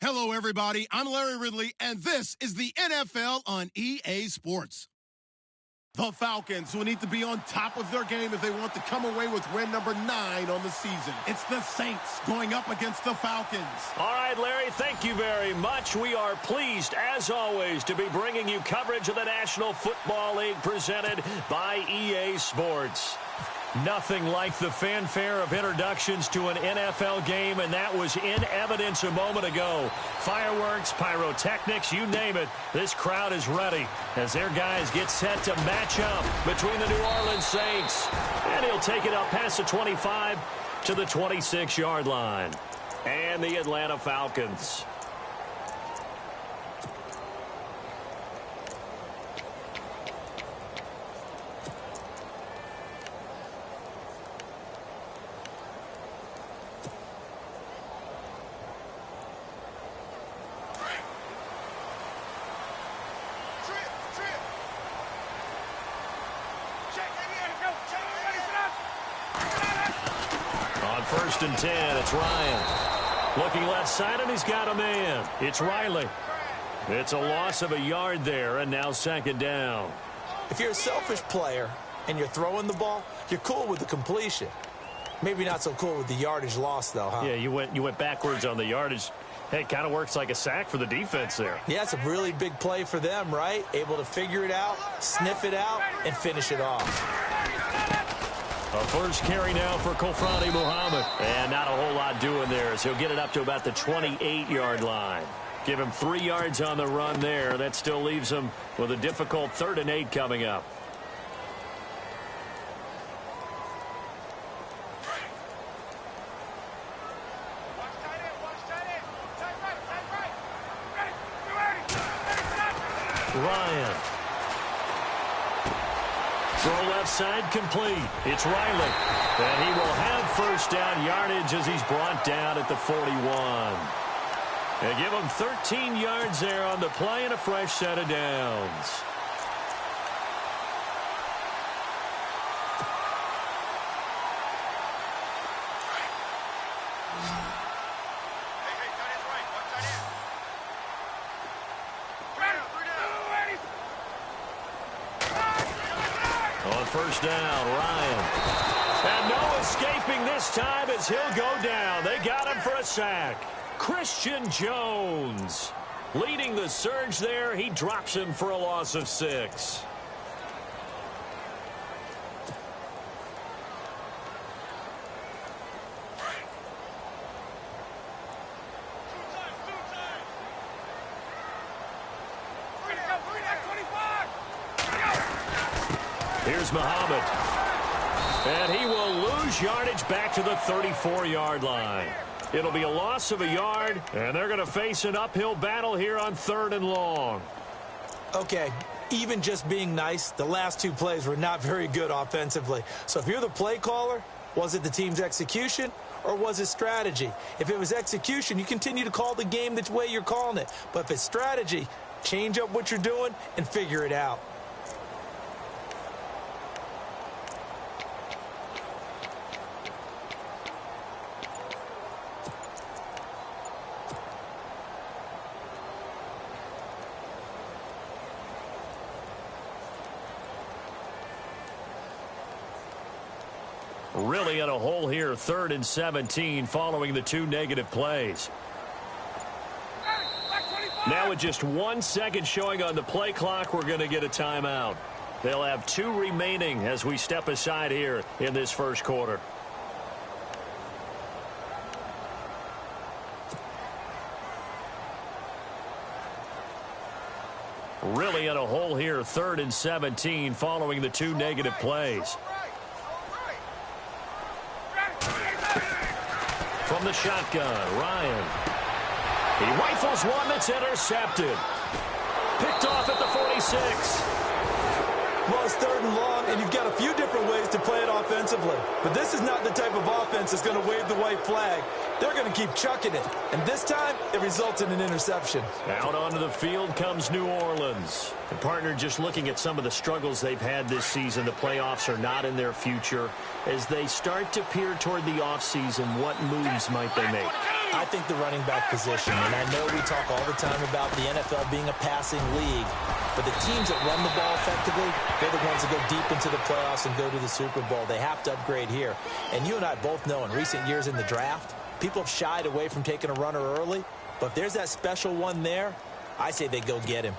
Hello, everybody. I'm Larry Ridley, and this is the NFL on EA Sports. The Falcons will need to be on top of their game if they want to come away with win number 9 on the season. It's the Saints going up against the Falcons. All right, Larry, thank you very much. We are pleased, as always, to be bringing you coverage of the National Football League presented by EA Sports. Nothing like the fanfare of introductions to an NFL game, and that was in evidence a moment ago. Fireworks, pyrotechnics, you name it. This crowd is ready as their guys get set to match up between the New Orleans Saints. And he'll take it up past the 25 to the 26-yard line. And the Atlanta Falcons. First and 10, it's Ryan. Looking left side, and he's got a man. It's Riley. It's a loss of a yard there, and now second down. If you're a selfish player and you're throwing the ball, you're cool with the completion. Maybe not so cool with the yardage loss, though, huh? Yeah, you went backwards on the yardage. Hey, it kind of works like a sack for the defense there. Yeah, it's a really big play for them, right? Able to figure it out, sniff it out, and finish it off. A first carry now for Kofrani Muhammad. And not a whole lot doing there as he'll get it up to about the 28-yard line. Give him 3 yards on the run there. That still leaves him with a difficult 3rd and 8 coming up. Ryan. Throw left side complete. It's Riley. And he will have first down yardage as he's brought down at the 41. They give him 13 yards there on the play and a fresh set of downs. First down, Ryan. And no escaping this time as he'll go down. They got him for a sack. Christian Jones leading the surge there. He drops him for a loss of 6. Here's Muhammad. And he will lose yardage back to the 34-yard line. It'll be a loss of a yard, and they're going to face an uphill battle here on 3rd and long. Okay, even just being nice, the last 2 plays were not very good offensively. So if you're the play caller, was it the team's execution or was it strategy? If it was execution, you continue to call the game the way you're calling it. But if it's strategy, change up what you're doing and figure it out. Really in a hole here, 3rd and 17 following the 2 negative plays. Now with just 1 second showing on the play clock, we're going to get a timeout. They'll have 2 remaining as we step aside here in this first quarter. Really in a hole here, 3rd and 17 following the 2 negative plays. From the shotgun, Ryan. He rifles one that's intercepted. Picked off at the 46. Well, it's 3rd and long, and you've got a few different ways to play it offensively. But this is not the type of offense that's going to wave the white flag. they're going to keep chucking it. And this time, it results in an interception. Out onto the field comes New Orleans. And partner, just looking at some of the struggles they've had this season, the playoffs are not in their future. As they start to peer toward the offseason, what moves might they make? I think the running back position, and I know we talk all the time about the NFL being a passing league, but the teams that run the ball effectively, they're the ones that go deep into the playoffs and go to the Super Bowl. They have to upgrade here. And you and I both know in recent years in the draft, people have shied away from taking a runner early, but if there's that special one there, I say they go get him.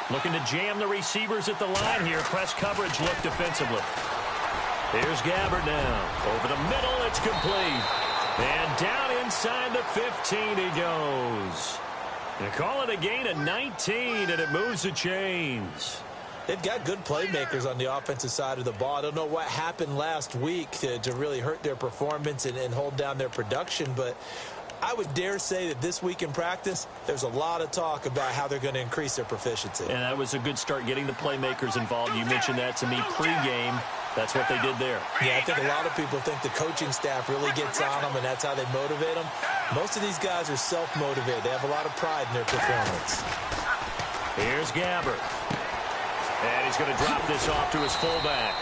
Looking to jam the receivers at the line here. Press coverage look defensively. Here's Gabbert now. Over the middle, it's complete. And down inside the 15 he goes. They call it a gain of 19, and it moves the chains. They've got good playmakers on the offensive side of the ball. I don't know what happened last week to really hurt their performance and hold down their production, but I would dare say that this week in practice, there's a lot of talk about how they're going to increase their proficiency. And that was a good start, getting the playmakers involved. You mentioned that to me pregame. That's what they did there. Yeah, I think a lot of people think the coaching staff really gets on them, and that's how they motivate them. Most of these guys are self-motivated. They have a lot of pride in their performance. Here's Gabbert. And he's going to drop this off to his fullback.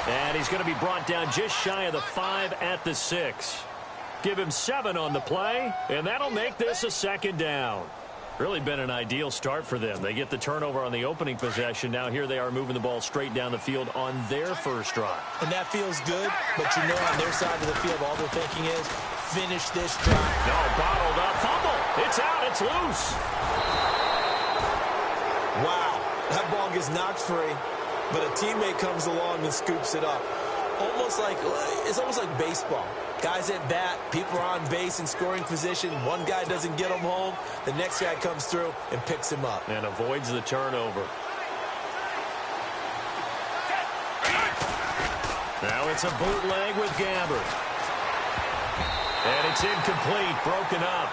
And he's going to be brought down just shy of the 5 at the 6. Give him 7 on the play, and that'll make this a second down. Really been an ideal start for them. They get the turnover on the opening possession. Now here they are moving the ball straight down the field on their first drive. And that feels good, but you know on their side of the field, all they're thinking is finish this drive. No, bottled up. Fumble. It's out. It's loose. Wow. That ball gets knocked free, but a teammate comes along and scoops it up. It's almost like baseball. Guys at bat, people are on base in scoring position. One guy doesn't get him home. The next guy comes through and picks him up. And avoids the turnover. Now it's a bootleg with Gabbert. And it's incomplete, broken up.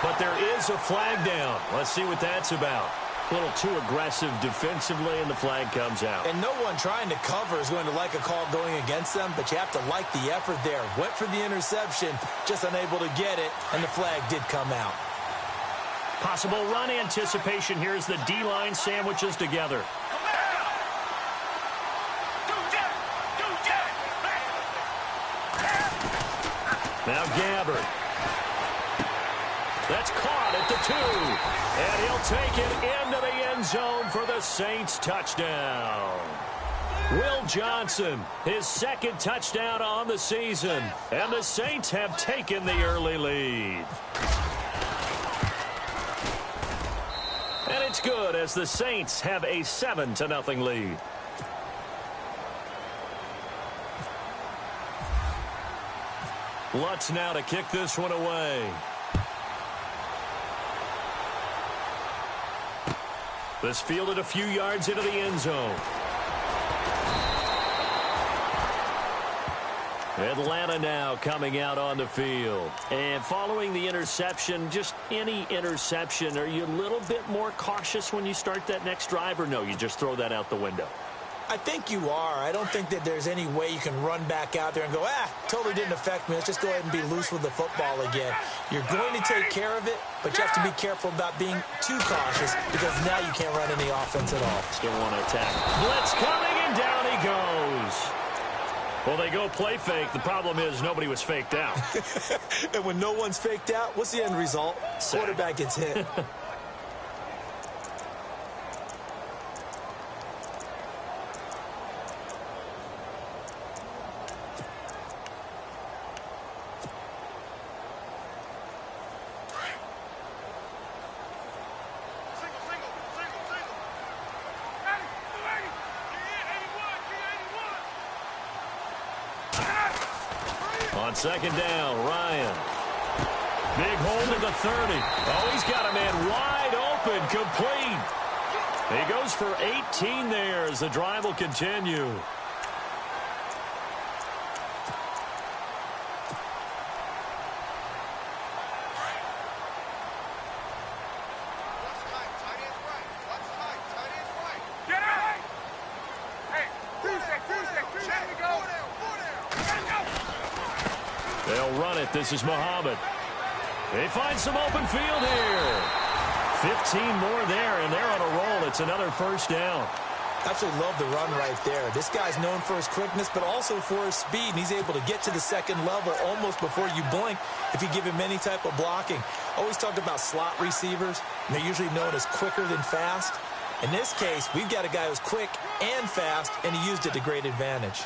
But there is a flag down. Let's see what that's about. A little too aggressive defensively, and the flag comes out. And no one trying to cover is going to like a call going against them, but you have to like the effort there. Went for the interception, just unable to get it, and the flag did come out. Possible run anticipation here as the D-line sandwiches together. Now Gabbert. That's caught at the 2. And he'll take it into the end zone for the Saints touchdown. Will Johnson, his second touchdown on the season. And the Saints have taken the early lead. And it's good as the Saints have a 7-0 lead. Lutz now to kick this one away. This fielded a few yards into the end zone. Atlanta now coming out on the field. And following the interception, just any interception, are you a little bit more cautious when you start that next drive, or no, you just throw that out the window? I think you are. I don't think that there's any way you can run back out there and go, totally didn't affect me. Let's just go ahead and be loose with the football again. You're going to take care of it, but you have to be careful about being too cautious because now you can't run any offense at all. Still want to attack. Blitz coming, and down he goes. Well, they go play fake. The problem is nobody was faked out. And when no one's faked out, what's the end result? Sack. Quarterback gets hit. On second down, Ryan. Big hold at the 30. Oh, he's got a man wide open, complete. He goes for 18 there as the drive will continue. They'll run it. This is Muhammad. They find some open field here. 15 more there, and they're on a roll. It's another first down. Absolutely love the run right there. This guy's known for his quickness, but also for his speed, and he's able to get to the second level almost before you blink if you give him any type of blocking. Always talked about slot receivers, and they're usually known as quicker than fast. In this case, we've got a guy who's quick and fast, and he used it to great advantage.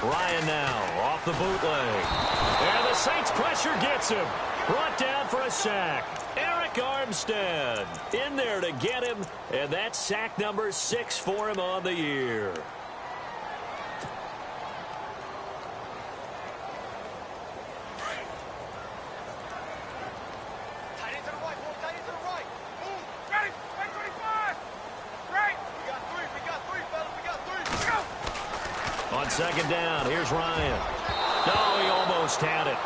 Ryan now off the bootleg. And the Saints pressure gets him. Brought down for a sack. Eric Armstead in there to get him, and that's sack number 6 for him on the year. On second down, here's Ryan. No, he almost had it.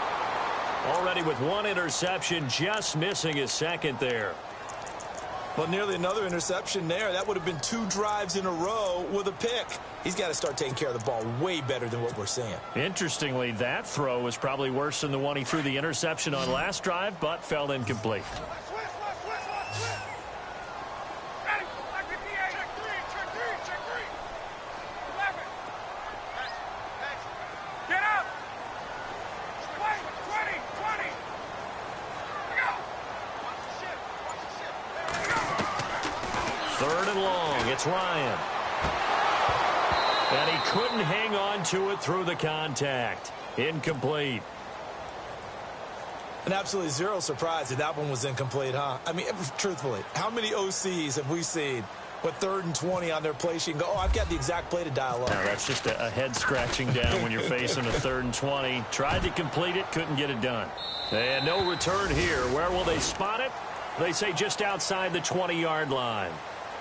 Already with one interception, just missing his second there. Well, nearly another interception there. That would have been 2 drives in a row with a pick. He's got to start taking care of the ball way better than what we're seeing. Interestingly, that throw was probably worse than the one he threw the interception on last drive, but fell incomplete. Third and long, it's Ryan. And he couldn't hang on to it through the contact. Incomplete. And absolutely zero surprise that one was incomplete, huh? I mean, truthfully, how many OCs have we seen with 3rd and 20 on their play sheet and go, oh, I've got the exact play to dial up? Now, that's just a head scratching down when you're facing a 3rd and 20. Tried to complete it, couldn't get it done. And no return here. Where will they spot it? They say just outside the 20-yard line.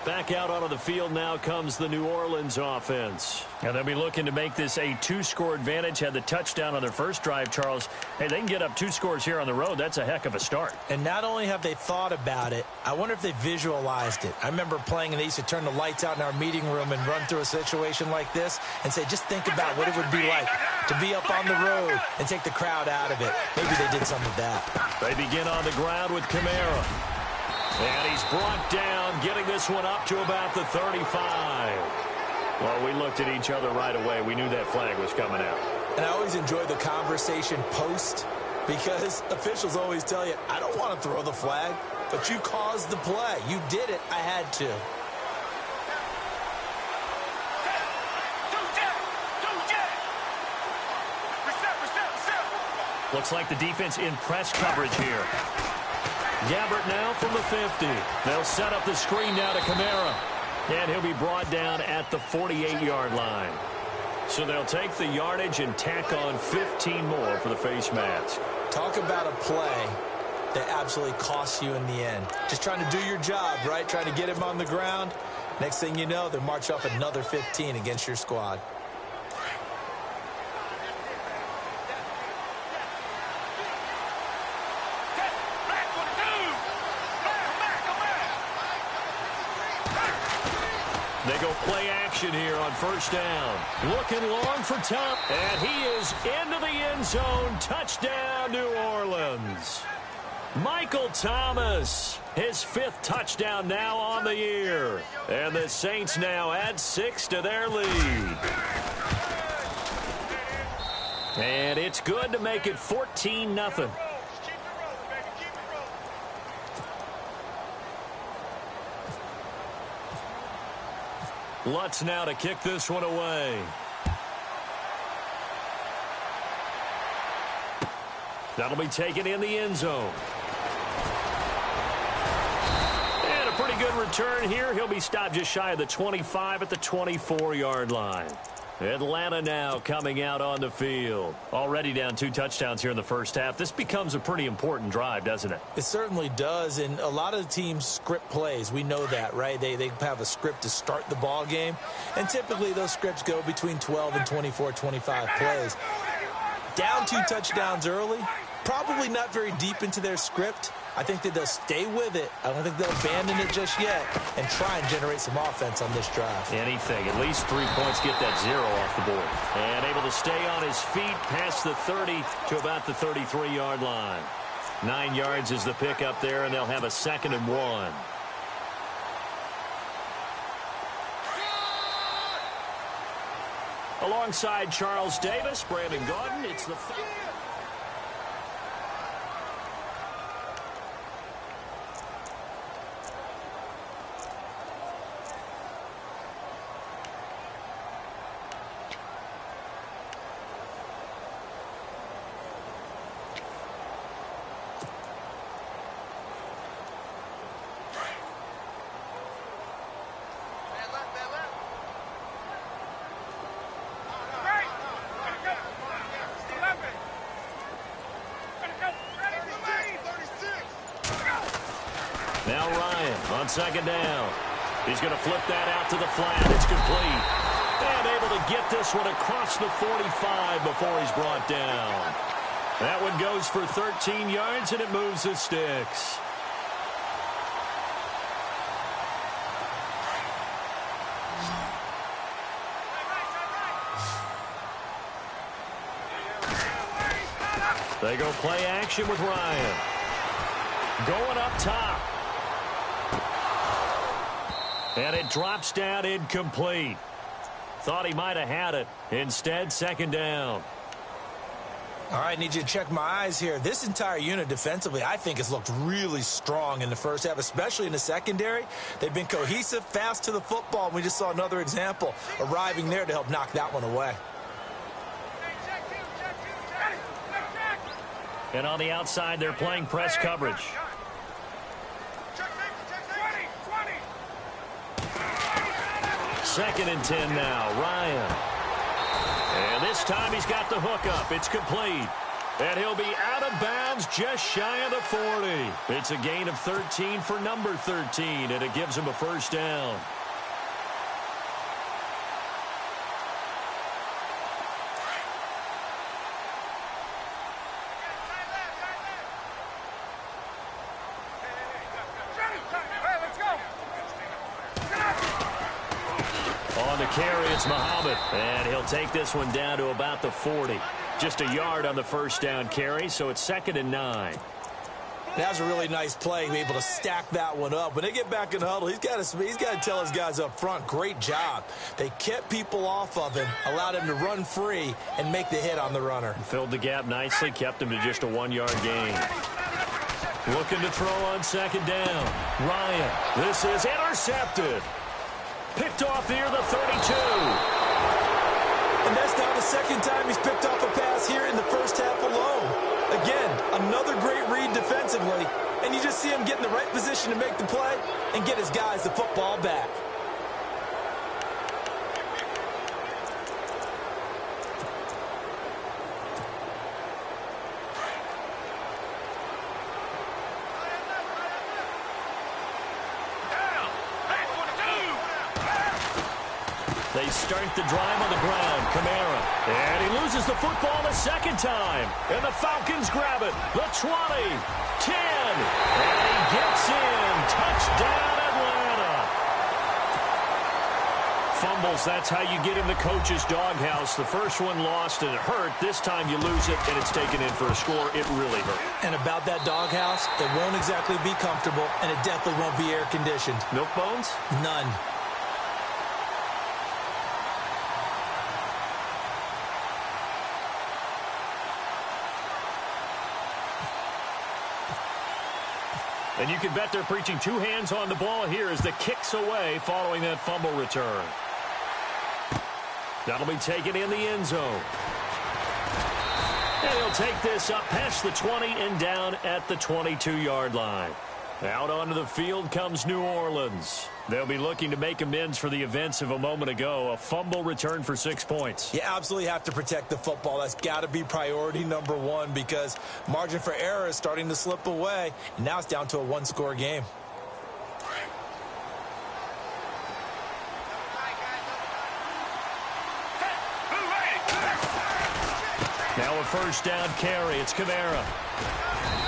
Back out onto the field now comes the New Orleans offense. And they'll be looking to make this a 2-score advantage. Had the touchdown on their first drive, Charles. Hey, they can get up 2 scores here on the road. That's a heck of a start. And not only have they thought about it, I wonder if they visualized it. I remember playing, and they used to turn the lights out in our meeting room and run through a situation like this and say, just think about what it would be like to be up on the road and take the crowd out of it. Maybe they did some of that. They begin on the ground with Kamara. And he's brought down, getting this one up to about the 35. Well, we looked at each other right away. We knew that flag was coming out. And I always enjoy the conversation post because officials always tell you, I don't want to throw the flag, but you caused the play. You did it. I had to. Looks like the defense in press coverage here. Gabbert now from the 50. They'll set up the screen now to Kamara. And he'll be brought down at the 48-yard line. So they'll take the yardage and tack on 15 more for the face mask. Talk about a play that absolutely costs you in the end. Just trying to do your job, right? Trying to get him on the ground. Next thing you know, they'll march off another 15 against your squad. They go play action here on first down. Looking long for Tom. And he is into the end zone. Touchdown, New Orleans. Michael Thomas, his 5th touchdown now on the year. And the Saints now add 6 to their lead. And it's good to make it 14-0. Lutz now to kick this one away. That'll be taken in the end zone. And a pretty good return here. He'll be stopped just shy of the 25 at the 24-yard line. Atlanta now coming out on the field. Already down 2 touchdowns here in the first half. This becomes a pretty important drive, doesn't it? It certainly does, and a lot of the teams script plays. We know that, right? They have a script to start the ball game, and typically those scripts go between 12 and 24, 25 plays. Down 2 touchdowns early, Probably not very deep into their script. I think that they'll stay with it. I don't think they'll abandon it just yet and try and generate some offense on this drive. Anything. At least 3 points, get that 0 off the board. And able to stay on his feet past the 30 to about the 33-yard line. 9 yards is the pickup there, and they'll have a 2nd and 1. Alongside Charles Davis, Brandon Gaudin, it's the... Now Ryan on 2nd down. He's going to flip that out to the flat. It's complete. And able to get this one across the 45 before he's brought down. That one goes for 13 yards, and it moves the sticks. They go play action with Ryan. Going up top. And it drops down incomplete. Thought he might have had it. Instead, 2nd down. All right, need you to check my eyes here. This entire unit defensively, I think, has looked really strong in the first half, especially in the secondary. They've been cohesive, fast to the football, and we just saw another example arriving there to help knock that one away. And on the outside, they're playing press coverage. Second and 10 now, Ryan. And this time he's got the hook up. It's complete. And he'll be out of bounds just shy of the 40. It's a gain of 13 for number 13, and it gives him a 1st down. On the carry, it's Muhammad. And he'll take this one down to about the 40. Just a yard on the 1st down carry, so it's 2nd and 9. That was a really nice play, be able to stack that one up. When they get back in the huddle, he's got to tell his guys up front, great job. They kept people off of him, allowed him to run free, and make the hit on the runner. Filled the gap nicely, kept him to just a 1-yard gain. Looking to throw on 2nd down. Ryan, this is intercepted. Picked off near the 32. And that's now the 2nd time he's picked off a pass here in the first half alone. Again, another great read defensively, and you just see him get in the right position to make the play and get his guys the football back. They start the drive on the ground. Kamara. And he loses the football the 2nd time. And the Falcons grab it. The 20. 10. And he gets in. Touchdown, Atlanta. Fumbles, that's how you get in the coach's doghouse. The first one lost and it hurt. This time you lose it and it's taken in for a score. It really hurt. And about that doghouse, it won't exactly be comfortable, and it definitely won't be air-conditioned. Milk bones? None. And you can bet they're preaching 2 hands on the ball here as the kick's away following that fumble return. That'll be taken in the end zone. And he'll take this up past the 20 and down at the 22-yard line. Out onto the field comes New Orleans. They'll be looking to make amends for the events of a moment ago. A fumble return for 6 points. You absolutely have to protect the football. That's got to be priority number 1 because margin for error is starting to slip away. And now it's down to a 1-score game. Now a first down carry. It's Kamara.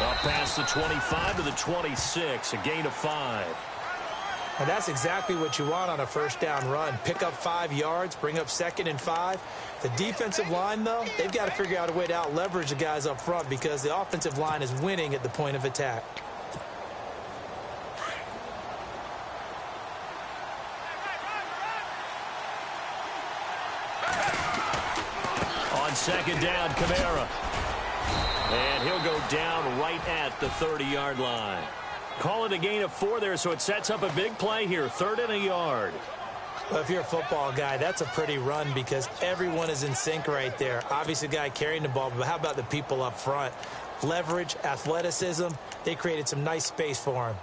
Up past the 25 to the 26, a gain of 5. And that's exactly what you want on a first down run. Pick up 5 yards, bring up 2nd and 5. The defensive line, though, they've got to figure out a way to out-leverage the guys up front because the offensive line is winning at the point of attack. On 2nd down, Kamara. And he'll go down right at the 30-yard line. Call it a gain of 4 there, so it sets up a big play here. 3rd and a yard. Well, if you're a football guy, that's a pretty run because everyone is in sync right there. Obviously, the guy carrying the ball, but how about the people up front? Leverage, athleticism, they created some nice space for him.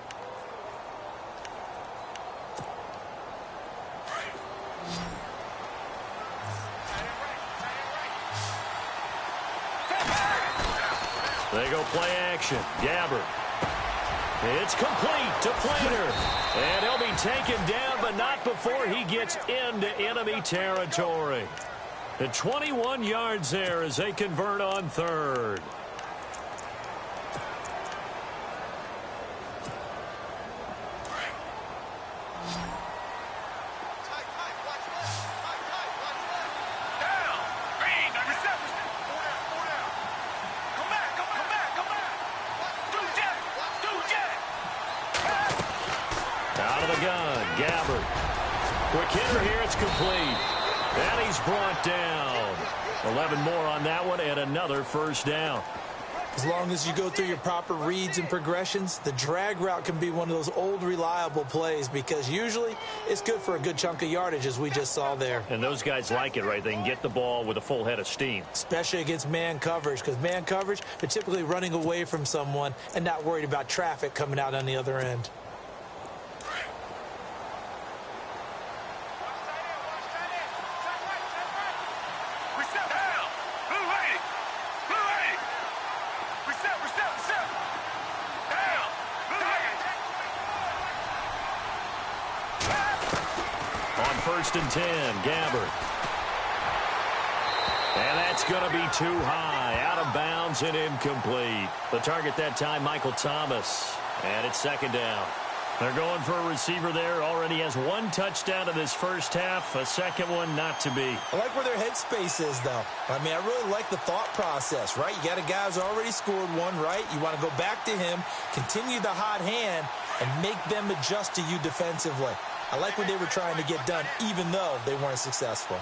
They go play action. Gabbert. It's complete to Flater. And he'll be taken down, but not before he gets into enemy territory. The 21 yards there as they convert on 3rd. Gabbert. Quick hitter here. It's complete. And he's brought down. 11 more on that one and another first down. As long as you go through your proper reads and progressions, the drag route can be one of those old reliable plays because usually it's good for a good chunk of yardage as we just saw there. And those guys like it, right? They can get the ball with a full head of steam. Especially against man coverage because man coverage, they're typically running away from someone and not worried about traffic coming out on the other end. On 1st and 10, Gabbert. And that's going to be too high, out of bounds and incomplete. The target that time, Michael Thomas. And it's 2nd down. They're going for a receiver there. Already has 1 touchdown in this first half. A second one not to be. I like where their headspace is, though. I mean, I really like the thought process, right? You got a guy who's already scored 1, right? You want to go back to him, continue the hot hand, and make them adjust to you defensively. I like what they were trying to get done, even though they weren't successful.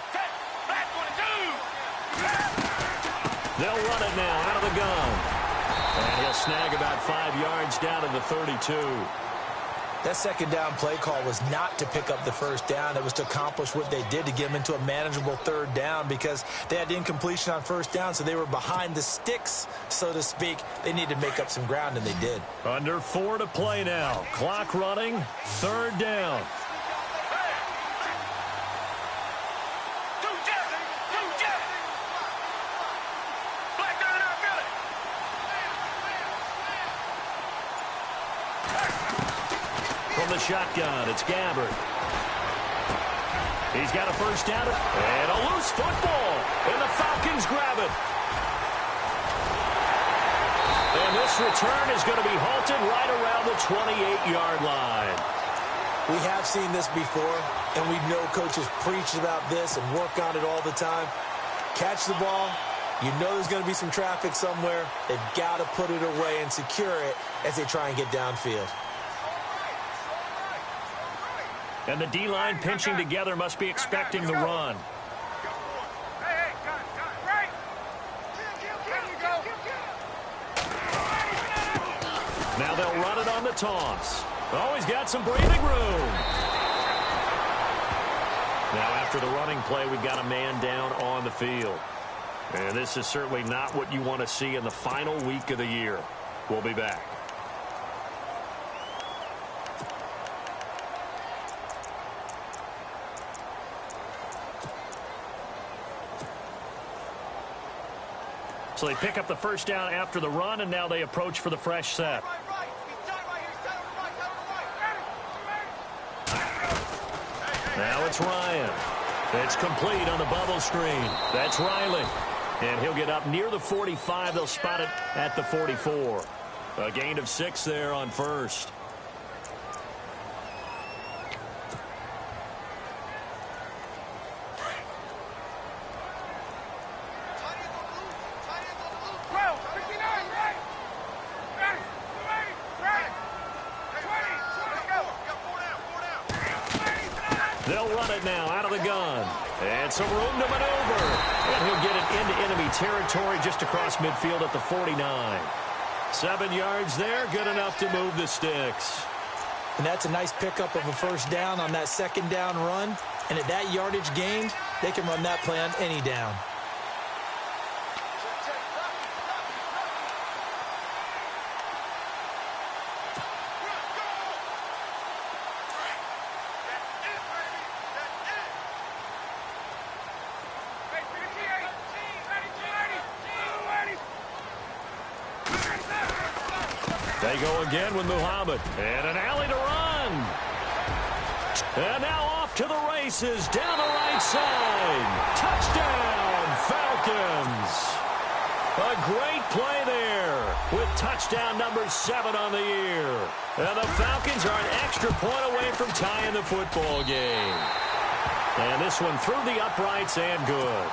They'll run it now out of the gun. And he'll snag about 5 yards down to the 32. That 2nd down play call was not to pick up the first down. It was to accomplish what they did to get them into a manageable 3rd down because they had incompletion on 1st down, so they were behind the sticks, so to speak. They needed to make up some ground, and they did. Under 4 to play now. Clock running. 3rd down. From the shotgun, it's Gabbert. He's got a first down and a loose football, and the Falcons grab it. And this return is going to be halted right around the 28-yard line. We have seen this before, and we know coaches preach about this and work on it all the time. Catch the ball. You know there's going to be some traffic somewhere. They've got to put it away and secure it as they try and get downfield. And the D-line pinching together must be expecting the run. Now they'll run it on the toss. Oh, he's got some breathing room. Now after the running play, we've got a man down on the field. And this is certainly not what you want to see in the final week of the year. We'll be back. So they pick up the first down after the run, and now they approach for the fresh set. Now it's Ryan. It's complete on the bubble screen. That's Riley. And he'll get up near the 45. They'll spot it at the 44. A gain of 6 there on first. They'll run it now out of the gun. And some room to maneuver. And he'll get it into enemy territory just across midfield at the 49. 7 yards there, good enough to move the sticks. And that's a nice pickup of a first down on that second down run. And at that yardage gained, they can run that play on any down. They go again with Muhammad. And an alley to run. And now off to the races down the right side. Touchdown, Falcons. A great play there with touchdown number 7 on the year. And the Falcons are an extra point away from tying the football game. And this one through the uprights and good.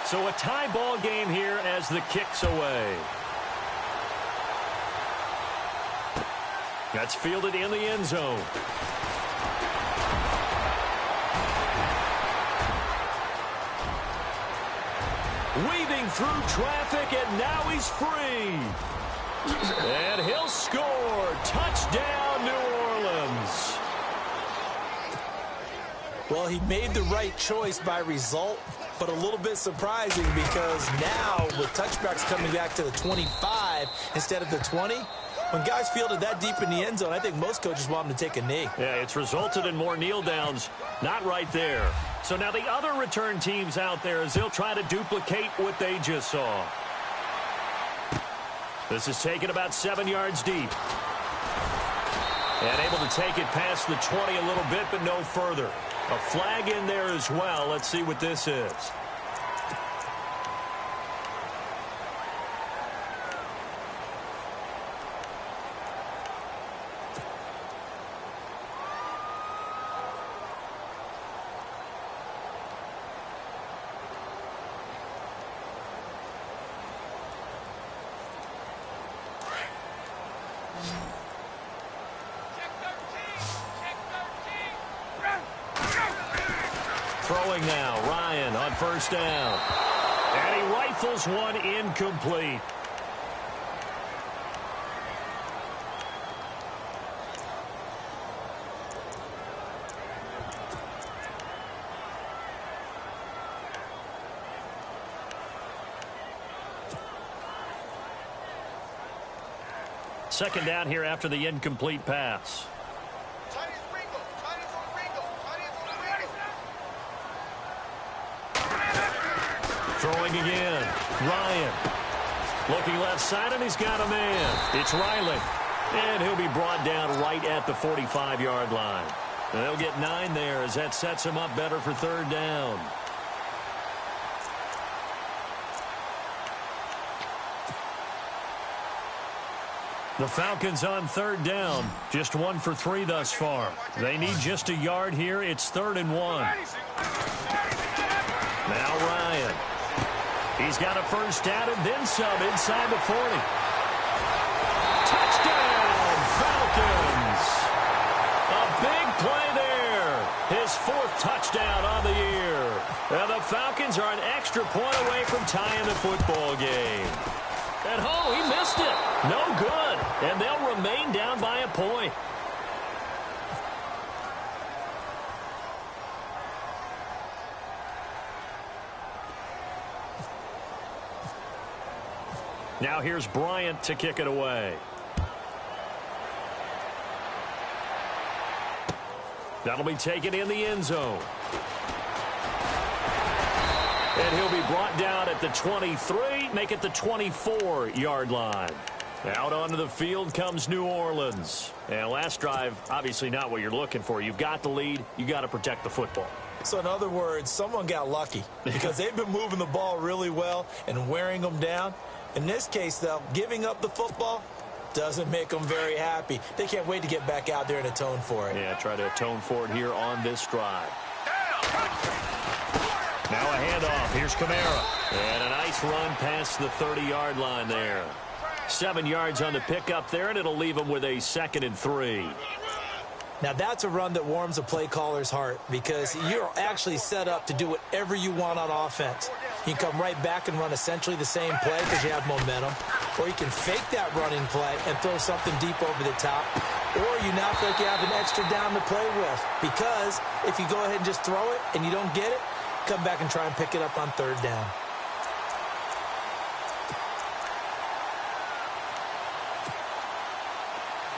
So a tie ball game here as the kick's away. That's fielded in the end zone. Weaving through traffic, and now he's free. And he'll score. Touchdown, New Orleans. Well, he made the right choice by result, but a little bit surprising because now with touchbacks coming back to the 25 instead of the 20, when guys fielded that deep in the end zone, I think most coaches want them to take a knee. Yeah, it's resulted in more kneel downs. Not right there. So now the other return teams out there as they'll try to duplicate what they just saw. This is taken about 7 yards deep. And able to take it past the 20 a little bit, but no further. A flag in there as well. Let's see what this is. Throwing now, Ryan on first down. And he rifles one incomplete. Second down here after the incomplete pass. Throwing again. Ryan. Looking left side, and he's got a man. It's Riley. And he'll be brought down right at the 45-yard line. And they'll get 9 there as that sets him up better for third down. The Falcons on third down. Just 1 for 3 thus far. They need just a yard here. It's 3rd and 1. Now Ryan. He's got a first down and then some inside the 40. Touchdown, Falcons. A big play there. His 4th touchdown on the year. And the Falcons are an extra point away from tying the football game. And oh, he missed it. No good. And they'll remain down by a point. Now here's Bryant to kick it away. That'll be taken in the end zone. And he'll be brought down at the 23, make it the 24-yard line. Out onto the field comes New Orleans. And last drive, obviously not what you're looking for. You've got the lead. You got to protect the football. So in other words, someone got lucky because they've been moving the ball really well and wearing them down. In this case, though, giving up the football doesn't make them very happy. They can't wait to get back out there and atone for it. Yeah, try to atone for it here on this drive. Now a handoff. Here's Kamara. And a nice run past the 30-yard line there. 7 yards on the pickup there, and it'll leave them with a 2nd and 3. Now, that's a run that warms a play caller's heart because you're actually set up to do whatever you want on offense. You can come right back and run essentially the same play because you have momentum, or you can fake that running play and throw something deep over the top, or you now feel like you have an extra down to play with because if you go ahead and just throw it and you don't get it, come back and try and pick it up on 3rd down.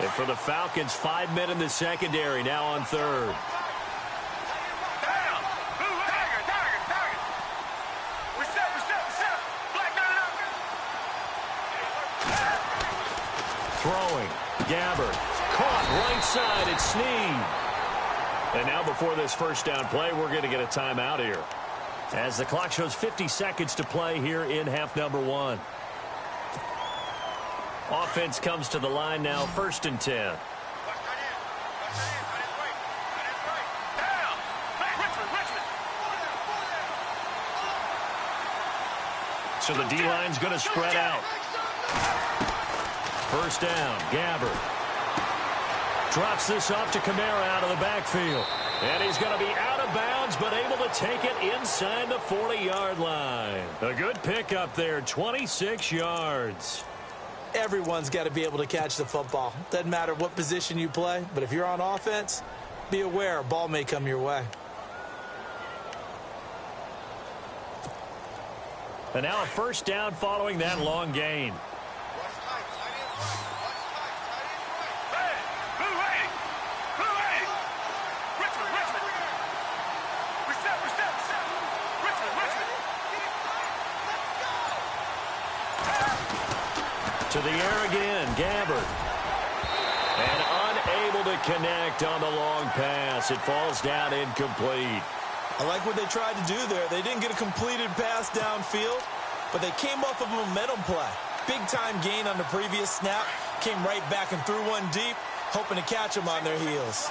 And for the Falcons, 5 men in the secondary, now on 3rd. Throwing. Gabbert. Caught right side. It's Snead. And now before this first down play, we're going to get a timeout here. As the clock shows 50 seconds to play here in half number 1. Offense comes to the line now, 1st and 10. So the D-line's going to spread out. 1st down, Gabbert. Drops this off to Kamara out of the backfield. And he's going to be out of bounds, but able to take it inside the 40-yard line. A good pickup there, 26 yards. Everyone's got to be able to catch the football. Doesn't matter what position you play, but if you're on offense, be aware a ball may come your way. And now a 1st down following that long gain. To the air again, Gabbert. And unable to connect on the long pass. It falls down incomplete. I like what they tried to do there. They didn't get a completed pass downfield, but they came off of a momentum play. Big-time gain on the previous snap. Came right back and threw one deep, hoping to catch them on their heels.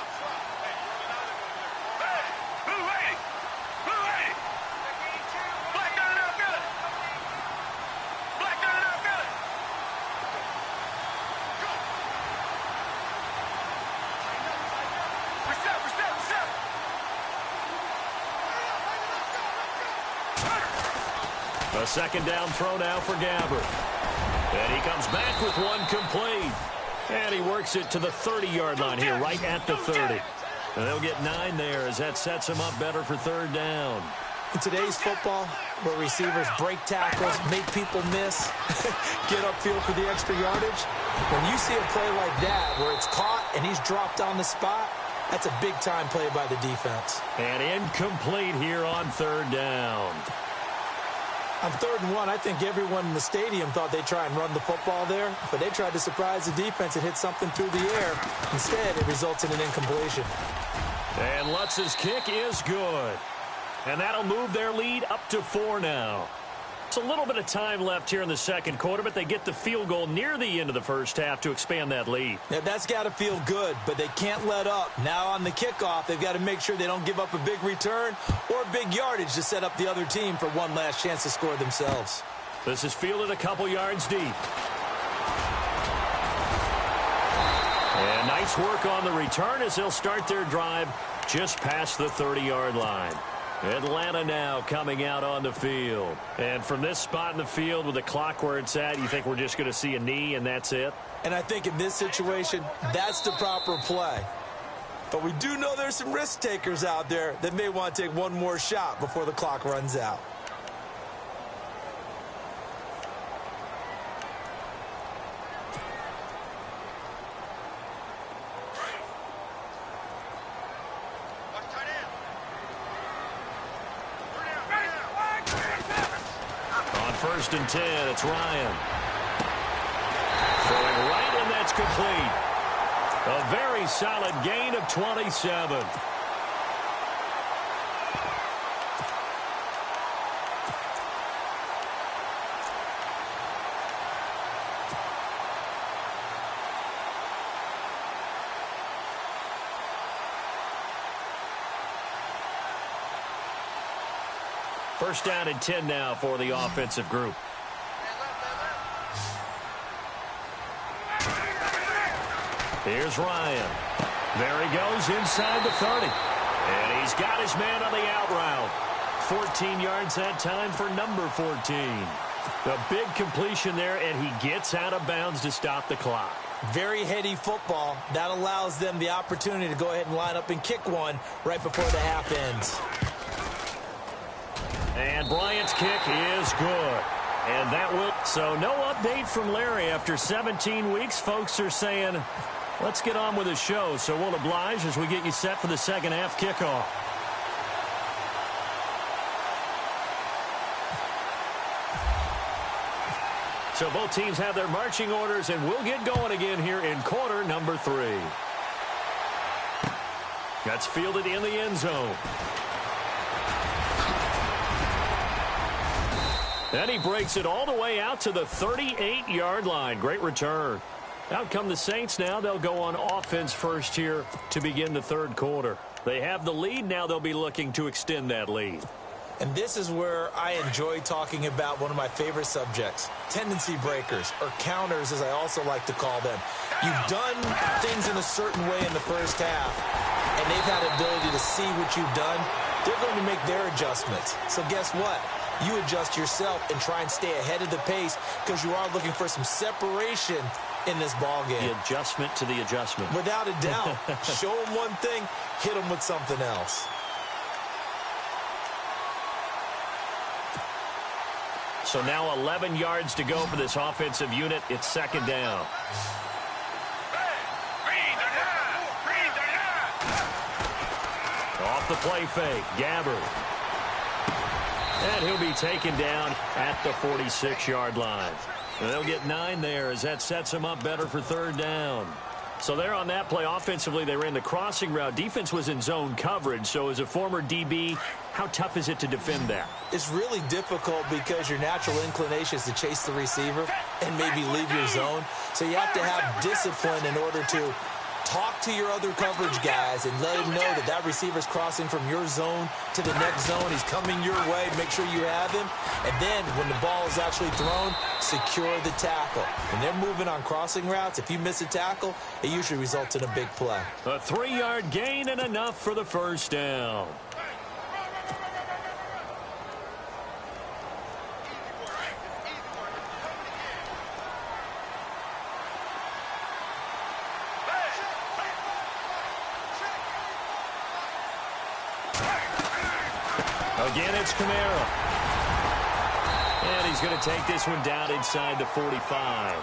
A 2nd down throw now for Gabbert. And he comes back with one complete. And he works it to the 30-yard line here, right at the 30. And they'll get 9 there as that sets him up better for 3rd down. In today's football, where receivers break tackles, make people miss, get upfield for the extra yardage, when you see a play like that where it's caught and he's dropped on the spot, that's a big-time play by the defense. And incomplete here on 3rd down. On 3rd and 1, I think everyone in the stadium thought they'd try and run the football there, but they tried to surprise the defense and hit something through the air. Instead, it results in an incompletion. And Lutz's kick is good. And that'll move their lead up to 4 now. It's a little bit of time left here in the 2nd quarter, but they get the field goal near the end of the 1st half to expand that lead. Now, that's got to feel good, but they can't let up. Now on the kickoff, they've got to make sure they don't give up a big return or big yardage to set up the other team for one last chance to score themselves. This is fielded a couple yards deep. And nice work on the return as they'll start their drive just past the 30-yard line. Atlanta now coming out on the field. And from this spot in the field with the clock where it's at, you think we're just going to see a knee and that's it? And I think in this situation, that's the proper play. But we do know there's some risk takers out there that may want to take one more shot before the clock runs out. On 1st and 10, it's Ryan. Throwing complete. A very solid gain of 27. First down and 10 now for the offensive group. Here's Ryan. There he goes inside the 30. And he's got his man on the out route. 14 yards that time for number 14. A big completion there, and he gets out of bounds to stop the clock. Very heady football. That allows them the opportunity to go ahead and line up and kick one right before the half ends. And Bryant's kick is good. And that will... So no update from Larry after 17 weeks. Folks are saying, let's get on with the show. So we'll oblige as we get you set for the second half kickoff. So both teams have their marching orders, and we'll get going again here in quarter number 3. That's fielded in the end zone. And he breaks it all the way out to the 38-yard line. Great return. Out come the Saints now. They'll go on offense first here to begin the third quarter. They have the lead. Now they'll be looking to extend that lead. And this is where I enjoy talking about one of my favorite subjects, tendency breakers, or counters as I also like to call them. You've done things in a certain way in the first half, and they've had the ability to see what you've done. They're going to make their adjustments. So guess what? You adjust yourself and try and stay ahead of the pace because you are looking for some separation in this ball game. The adjustment to the adjustment. Without a doubt. Show them one thing, hit them with something else. So now 11 yards to go for this offensive unit. It's second down. Off the play fake, Gabbard. And he'll be taken down at the 46-yard line. And they'll get 9 there as that sets them up better for third down. So there on that play, offensively, they ran the crossing route. Defense was in zone coverage. So as a former DB, how tough is it to defend that? It's really difficult because your natural inclination is to chase the receiver and maybe leave your zone. So you have to have discipline in order to talk to your other coverage guys and let them know that that receiver's crossing from your zone to the next zone. He's coming your way. Make sure you have him. And then when the ball is actually thrown, secure the tackle. When they're moving on crossing routes, if you miss a tackle, it usually results in a big play. A 3-yard gain and enough for the first down. Again, it's Kamara. And he's going to take this one down inside the 45.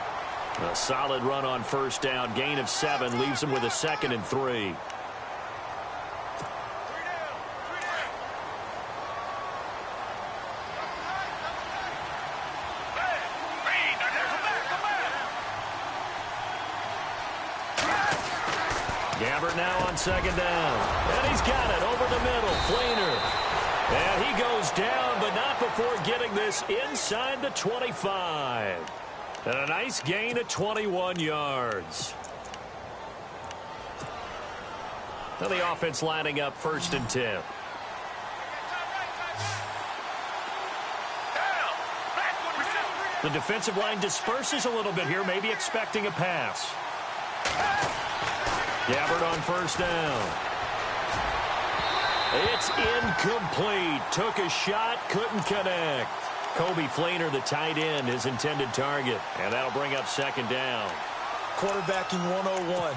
A solid run on first down. Gain of 7 leaves him with a 2nd and 3. Gabbard now on second down. And he's got it over the middle. Fleener. And he goes down, but not before getting this inside the 25. And a nice gain of 21 yards. Now the offense lining up 1st and 10. The defensive line disperses a little bit here, maybe expecting a pass. Gabbard on first down. It's incomplete. Took a shot, couldn't connect. Kobe Fleener, the tight end, his intended target. And that'll bring up second down. Quarterbacking 101.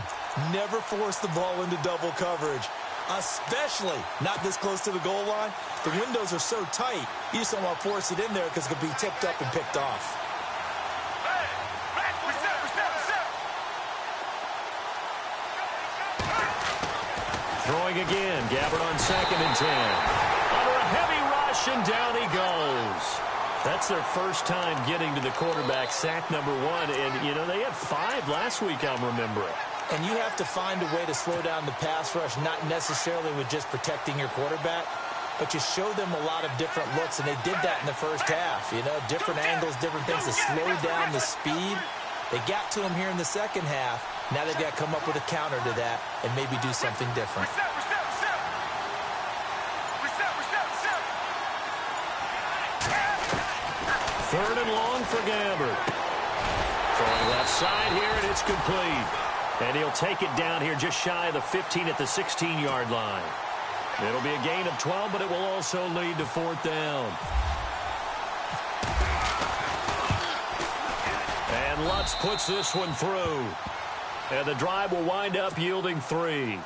Never force the ball into double coverage, especially not this close to the goal line. The windows are so tight, you just don't want to force it in there because it could be tipped up and picked off. Throwing again. Gabbard on 2nd and 10. Under a heavy rush, and down he goes. That's their first time getting to the quarterback, sack number 1. And, you know, they had 5 drive last week, I'm remembering. And you have to find a way to slow down the pass rush, not necessarily with just protecting your quarterback, but you show them a lot of different looks, and they did that in the first half. You know, different angles, different things to slow down the speed. They got to him here in the second half. Now they've got to come up with a counter to that and maybe do something different. Third and long for Gabbert. Throwing left side here, and it's complete. And he'll take it down here just shy of the 15 at the 16-yard line. It'll be a gain of 12, but it will also lead to fourth down. And Lutz puts this one through. And the drive will wind up yielding 3.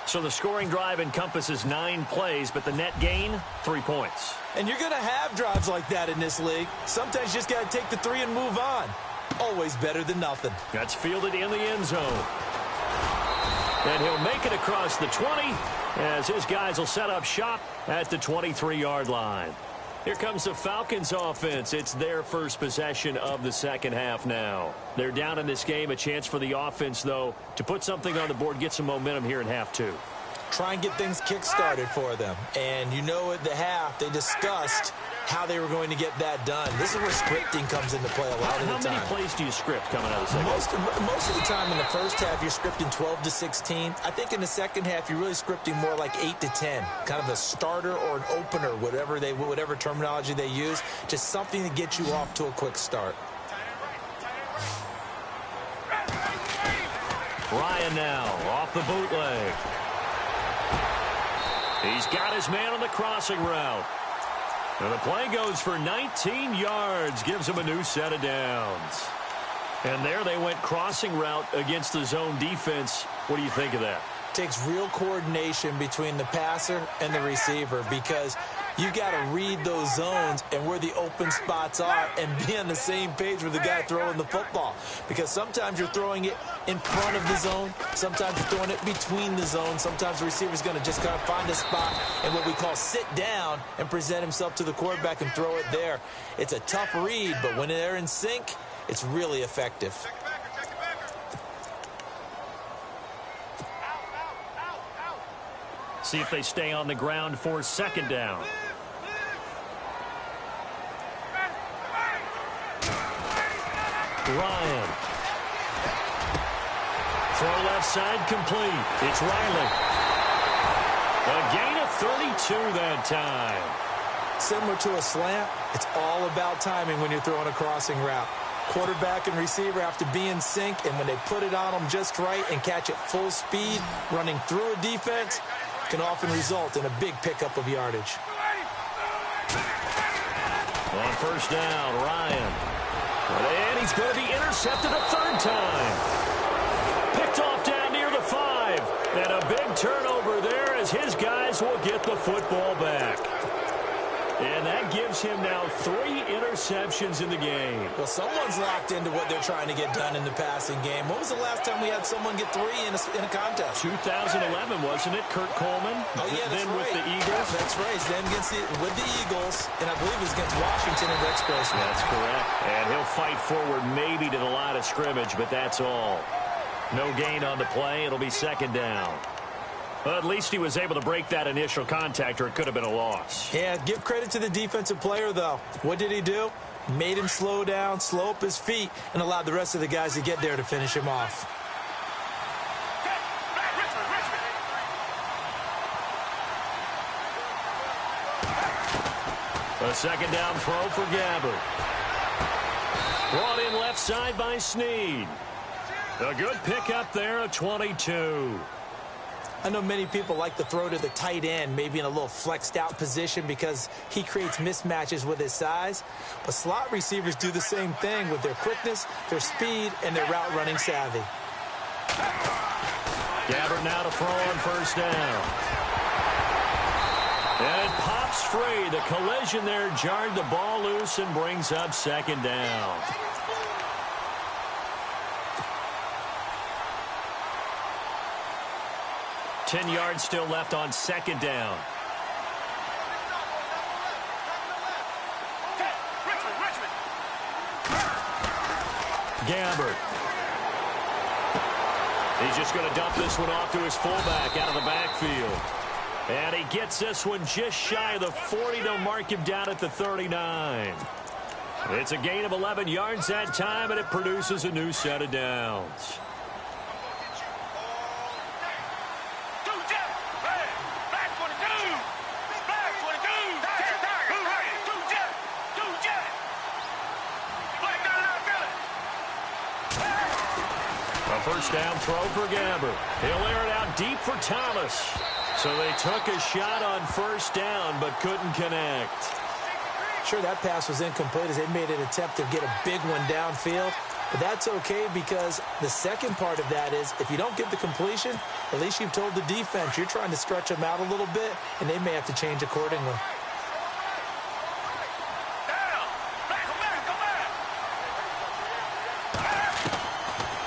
So the scoring drive encompasses 9 plays, but the net gain, 3 points. And you're going to have drives like that in this league. Sometimes you just got to take the 3 and move on. Always better than nothing. That's fielded in the end zone. And he'll make it across the 20 as his guys will set up shop at the 23-yard line. Here comes the Falcons offense. It's their first possession of the second half now. They're down in this game. A chance for the offense, though, to put something on the board, get some momentum here in half 2. Try and get things kick-started for them. And you know at the half, they discussed how they were going to get that done. This is where scripting comes into play a lot of the time. How many plays do you script coming out of the second half? Most of the time in the first half, you're scripting 12 to 16. I think in the second half, you're really scripting more like 8 to 10. Kind of a starter or an opener, whatever terminology they use. Just something to get you off to a quick start. Ryan now off the bootleg. He's got his man on the crossing route. And the play goes for 19 yards, gives him a new set of downs. And there they went crossing route against the zone defense. What do you think of that? Takes real coordination between the passer and the receiver because you got to read those zones and where the open spots are and be on the same page with the guy throwing the football. Because sometimes you're throwing it in front of the zone. Sometimes you're throwing it between the zones. Sometimes the receiver's going to just kind of find a spot and what we call sit down and present himself to the quarterback and throw it there. It's a tough read, but when they're in sync, it's really effective. See if they stay on the ground for second down. Ryan. Throw left side complete. It's Riley. A gain of 32 that time. Similar to a slant, it's all about timing when you're throwing a crossing route. Quarterback and receiver have to be in sync, and when they put it on them just right and catch it full speed, running through a defense, can often result in a big pickup of yardage. On first down, Ryan. And he's going to be intercepted a third time. Picked off down near the 5. And a big turnover there as his guys will get the football back. And that gives him now 3 interceptions in the game. Well, someone's locked into what they're trying to get done in the passing game. When was the last time we had someone get 3 in a contest? 2011, wasn't it? Kurt Coleman. Oh, yeah, that's then right. With the Eagles. That's right. Then with the Eagles, and I believe it was against Washington and Rex Grossman. That's correct. And he'll fight forward maybe to the line of scrimmage, but that's all. No gain on the play. It'll be second down. Well, at least he was able to break that initial contact, or it could have been a loss. Yeah, give credit to the defensive player, though. What did he do? Made him slow down, slow up his feet, and allowed the rest of the guys to get there to finish him off. A second down throw for Gabbert. Brought in left side by Snead. A good pickup there at 22. I know many people like to throw to the tight end, maybe in a little flexed out position because he creates mismatches with his size. But slot receivers do the same thing with their quickness, their speed, and their route running savvy. Gabbert now to throw on first down. And it pops free. The collision there jarred the ball loose and brings up second down. Ten yards still left on second down. Gabbert. He's just going to dump this one off to his fullback out of the backfield. And he gets this one just shy of the 40. They'll mark him down at the 39. It's a gain of 11 yards that time, and it produces a new set of downs. First down throw for Gabbert. He'll air it out deep for Thomas. So they took a shot on first down but couldn't connect. Sure, that pass was incomplete as they made an attempt to get a big one downfield. But that's okay because the second part of that is if you don't get the completion, at least you've told the defense you're trying to stretch them out a little bit, and they may have to change accordingly.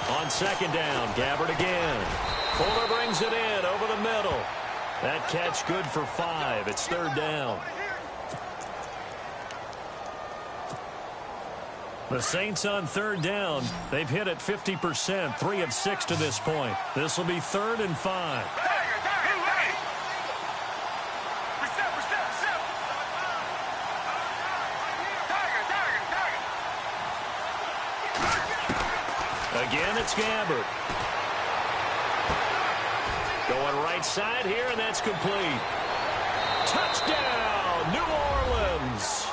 On second down, Gabbert again. Fuller brings it in over the middle. That catch good for 5. It's third down. The Saints on third down. They've hit it 50%, 3 of 6 to this point. This will be 3rd and 5. Again, it's Gabbert. Going right side here, and that's complete. Touchdown, New Orleans.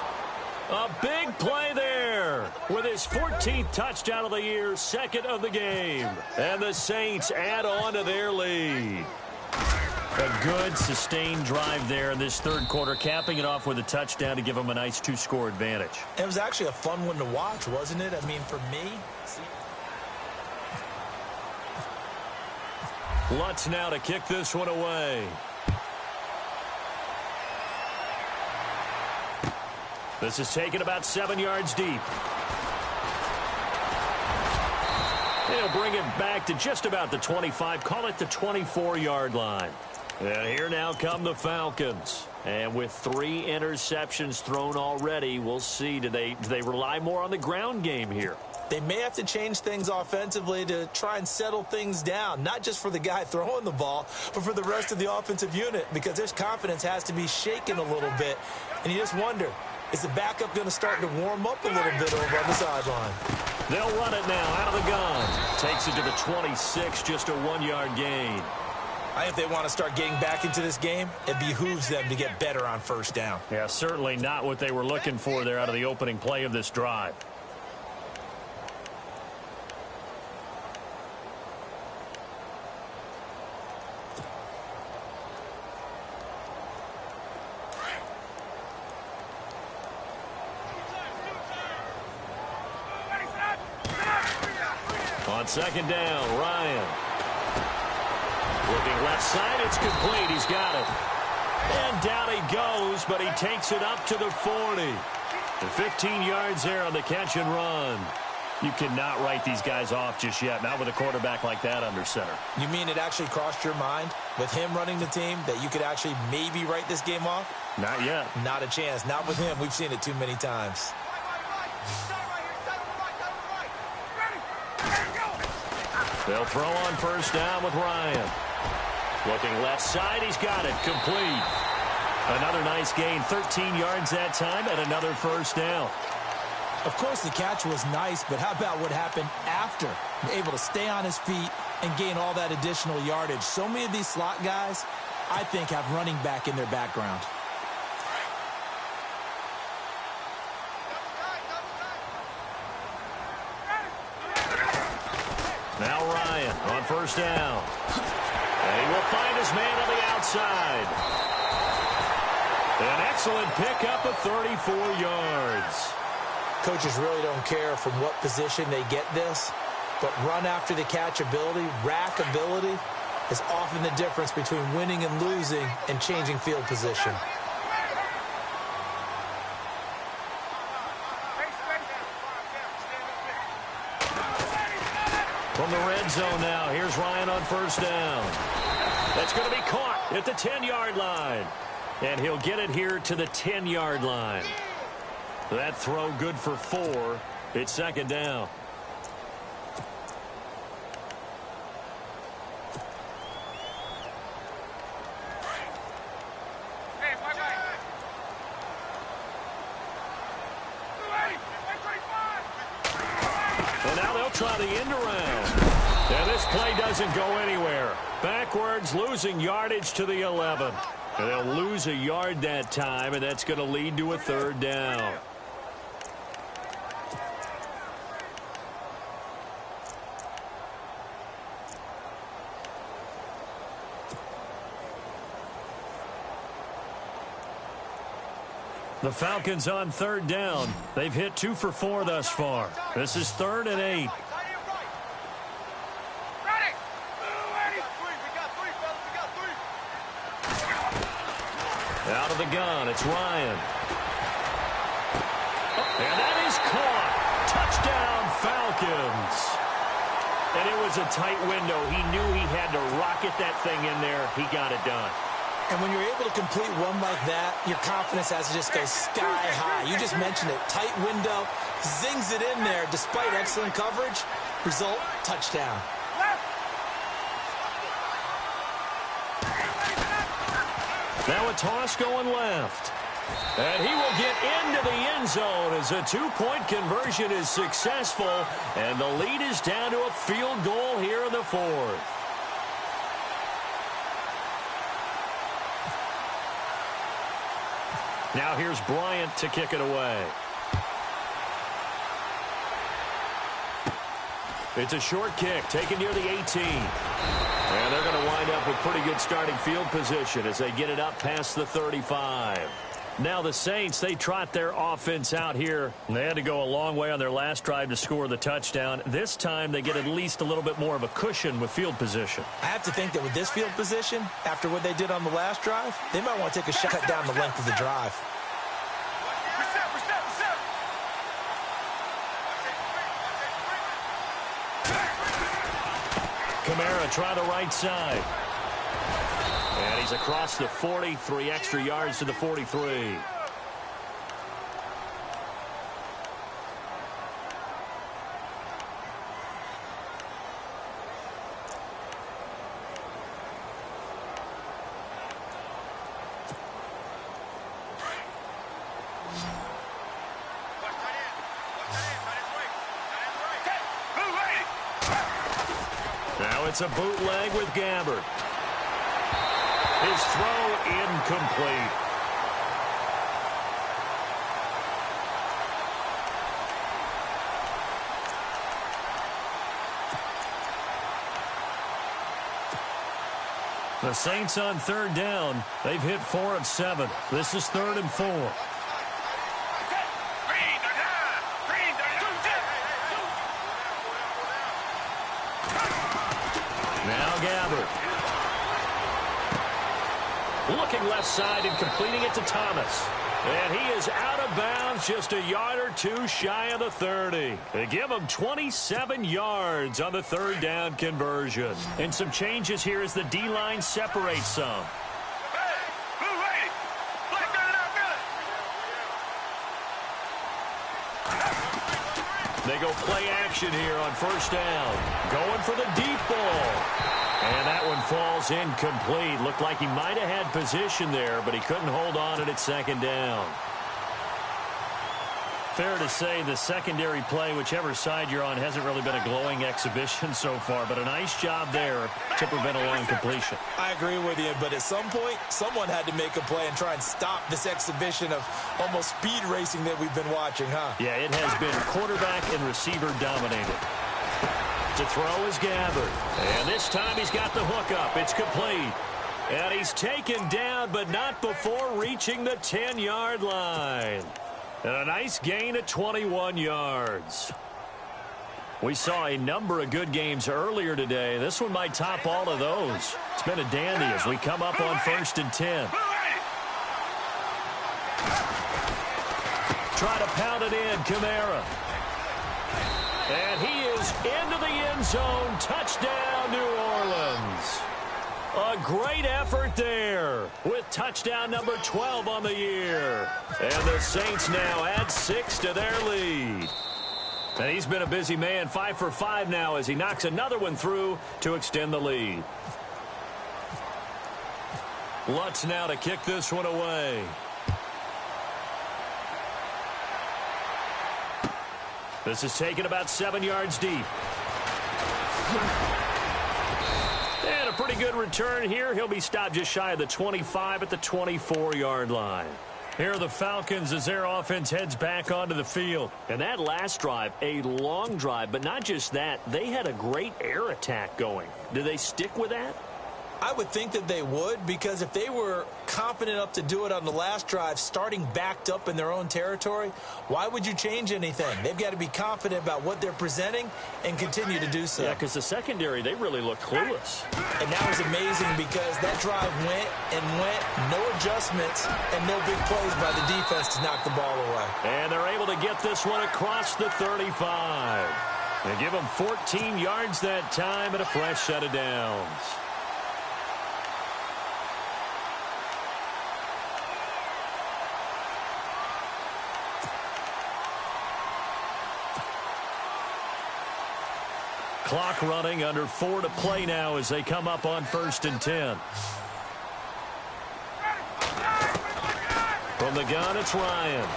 A big play there with his 14th touchdown of the year, 2nd of the game. And the Saints add on to their lead. A good, sustained drive there in this third quarter, capping it off with a touchdown to give them a nice 2-score advantage. It was actually a fun one to watch, wasn't it? I mean, for me... Lutz now to kick this one away. This is taken about 7 yards deep. He'll bring it back to just about the 25. Call it the 24-yard line. And here now come the Falcons. And with 3 interceptions thrown already, we'll see. Do they rely more on the ground game here? They may have to change things offensively to try and settle things down, not just for the guy throwing the ball, but for the rest of the offensive unit, because their confidence has to be shaken a little bit. And you just wonder, is the backup going to start to warm up a little bit over on the sideline? They'll run it now out of the gun. Takes it to the 26, just a 1-yard gain. I think if they want to start getting back into this game, it behooves them to get better on first down. Yeah, certainly not what they were looking for there out of the opening play of this drive. On second down, Ryan. Looking left side, it's complete. He's got it. And down he goes, but he takes it up to the 40. And 15 yards there on the catch and run. You cannot write these guys off just yet, not with a quarterback like that under center. You mean it actually crossed your mind with him running the team that you could actually maybe write this game off? Not yet. Not a chance. Not with him. We've seen it too many times. They'll throw on first down with Ryan. Looking left side, he's got it. Complete. Another nice gain, 13 yards that time, and another first down. Of course, the catch was nice, but how about what happened after? Able to stay on his feet and gain all that additional yardage. So many of these slot guys, I think, have running back in their background. Now Ryan on first down. And he will find his man on the outside. An excellent pickup of 34 yards. Coaches really don't care from what position they get this, but run after the catch ability, rack ability, is often the difference between winning and losing and changing field position. From the red zone now, here's Ryan on first down. That's going to be caught at the 10-yard line. And he'll get it here to the 10-yard line. That throw good for 4. It's second down. try the end around. And this play doesn't go anywhere. Backwards, losing yardage to the 11. And they'll lose a yard that time, and that's going to lead to a third down. The Falcons on third down. They've hit 2 for 4 thus far. This is 3rd and 8. Out of the gun, it's Ryan. And that is caught. Touchdown, Falcons. And it was a tight window. He knew he had to rocket that thing in there. He got it done. And when you're able to complete one like that, your confidence has to just go sky high. You just mentioned it. Tight window, zings it in there despite excellent coverage. Result, touchdown. Now a toss going left. And he will get into the end zone as a 2-point conversion is successful. And the lead is down to a field goal here in the 4th. Now here's Bryant to kick it away. It's a short kick taken near the 18. And they're going to wind up with pretty good starting field position as they get it up past the 35. Now the Saints, they trot their offense out here. They had to go a long way on their last drive to score the touchdown. This time they get at least a little bit more of a cushion with field position. I have to think that with this field position, after what they did on the last drive, they might want to take a shot cut down the length of the drive. Kamara try the right side. And he's across the 40, 3 extra yards to the 43. Now it's a bootleg with Gabbert. His throw incomplete. The Saints on third down. They've hit 4 of 7. This is 3rd and 4. Now Gabbert. Looking left side and completing it to Thomas. And he is out of bounds, just a yard or 2 shy of the 30. They give him 27 yards on the third down conversion. And some changes here as the D-line separates some. They go play action here on first down. Going for the deep ball. And that one falls incomplete. Looked like he might have had position there, but he couldn't hold on at second down. Fair to say the secondary play, whichever side you're on, hasn't really been a glowing exhibition so far, but a nice job there to prevent a long completion. I agree with you, but at some point, someone had to make a play and try and stop this exhibition of almost speed racing that we've been watching, huh? Yeah, it has been quarterback and receiver dominated. To throw is Gabbert. And this time he's got the hook up. It's complete. And he's taken down, but not before reaching the 10-yard line. And a nice gain of 21 yards. We saw a number of good games earlier today. This one might top all of those. It's been a dandy as we come up on 1st and 10. Try to pound it in, Kamara. And he is into the end zone. Touchdown, New Orleans. A great effort there with touchdown number 12 on the year. And the Saints now add 6 to their lead. And he's been a busy man, 5 for 5 now as he knocks another one through to extend the lead. Lutz now to kick this one away. This is taken about 7 yards deep. And a pretty good return here. He'll be stopped just shy of the 25 at the 24-yard line. Here are the Falcons as their offense heads back onto the field. And that last drive, a long drive, but not just that. They had a great air attack going. Do they stick with that? I would think that they would, because if they were confident enough to do it on the last drive, starting backed up in their own territory, why would you change anything? They've got to be confident about what they're presenting and continue to do so. Yeah, because the secondary, they really look clueless. And that was amazing because that drive went and went, no adjustments, and no big plays by the defense to knock the ball away. And they're able to get this one across the 35. They give them 14 yards that time and a fresh set of downs. Clock running, under 4 to play now as they come up on 1st and 10. From the gun, it's Ryan.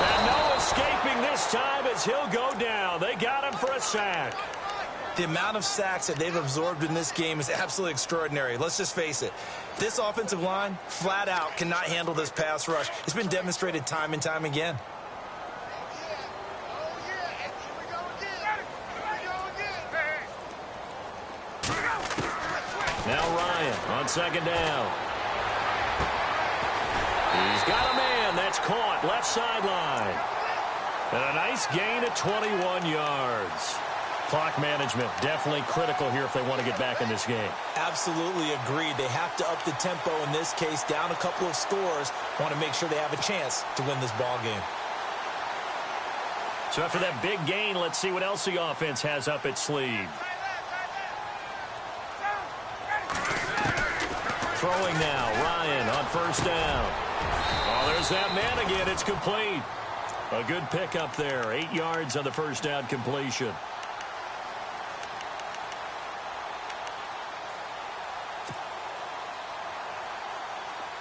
And no escaping this time as he'll go down. They got him for a sack. The amount of sacks that they've absorbed in this game is absolutely extraordinary. Let's just face it. This offensive line, flat out, cannot handle this pass rush. It's been demonstrated time and time again. Now Ryan on 2nd down. He's got a man. That's caught. Left sideline. And a nice gain of 21 yards. Clock management definitely critical here if they want to get back in this game. Absolutely agreed. They have to up the tempo in this case, down a couple of scores. Want to make sure they have a chance to win this ball game. So after that big gain, let's see what else the offense has up its sleeve. Throwing now, Ryan on 1st down. Oh, there's that man again. It's complete. A good pickup there. 8 yards on the 1st down completion.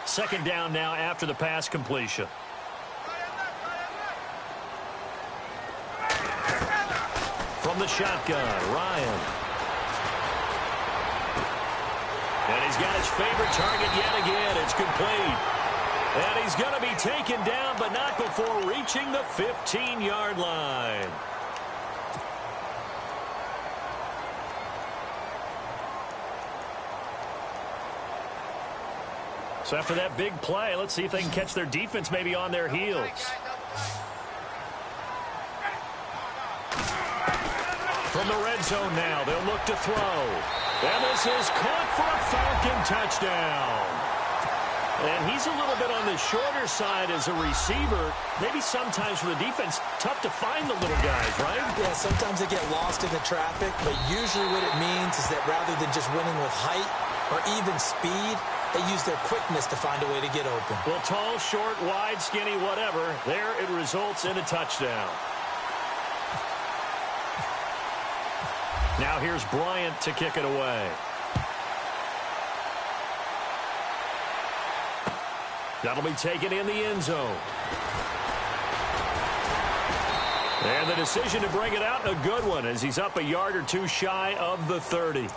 Second down now after the pass completion. From the shotgun, Ryan. And he's got his favorite target yet again. It's complete. And he's going to be taken down, but not before reaching the 15-yard line. So after that big play, let's see if they can catch their defense maybe on their heels. From the red zone now, they'll look to throw. And this is caught for a Falcon touchdown. And he's a little bit on the shorter side as a receiver. Maybe sometimes for the defense, tough to find the little guys, right? Yeah, sometimes they get lost in the traffic, but usually what it means is that rather than just winning with height or even speed, they use their quickness to find a way to get open. Well, tall, short, wide, skinny, whatever, there it results in a touchdown. Now here's Bryant to kick it away. That'll be taken in the end zone. And the decision to bring it out, a good one, as he's up a yard or two shy of the 30.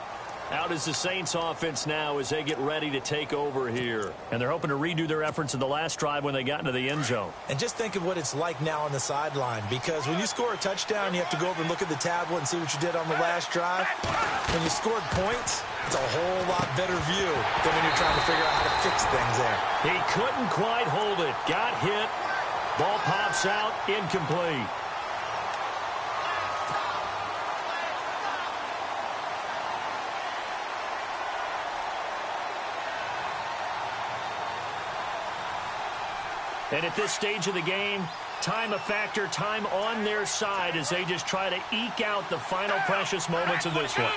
Out is the Saints offense now as they get ready to take over here. And they're hoping to redo their efforts in the last drive when they got into the end zone. And just think of what it's like now on the sideline, because when you score a touchdown, you have to go over and look at the tablet and see what you did on the last drive. When you scored points, it's a whole lot better view than when you're trying to figure out how to fix things there. He couldn't quite hold it. Got hit. Ball pops out. Incomplete. And at this stage of the game, time a factor, time on their side as they just try to eke out the final precious moments of this one.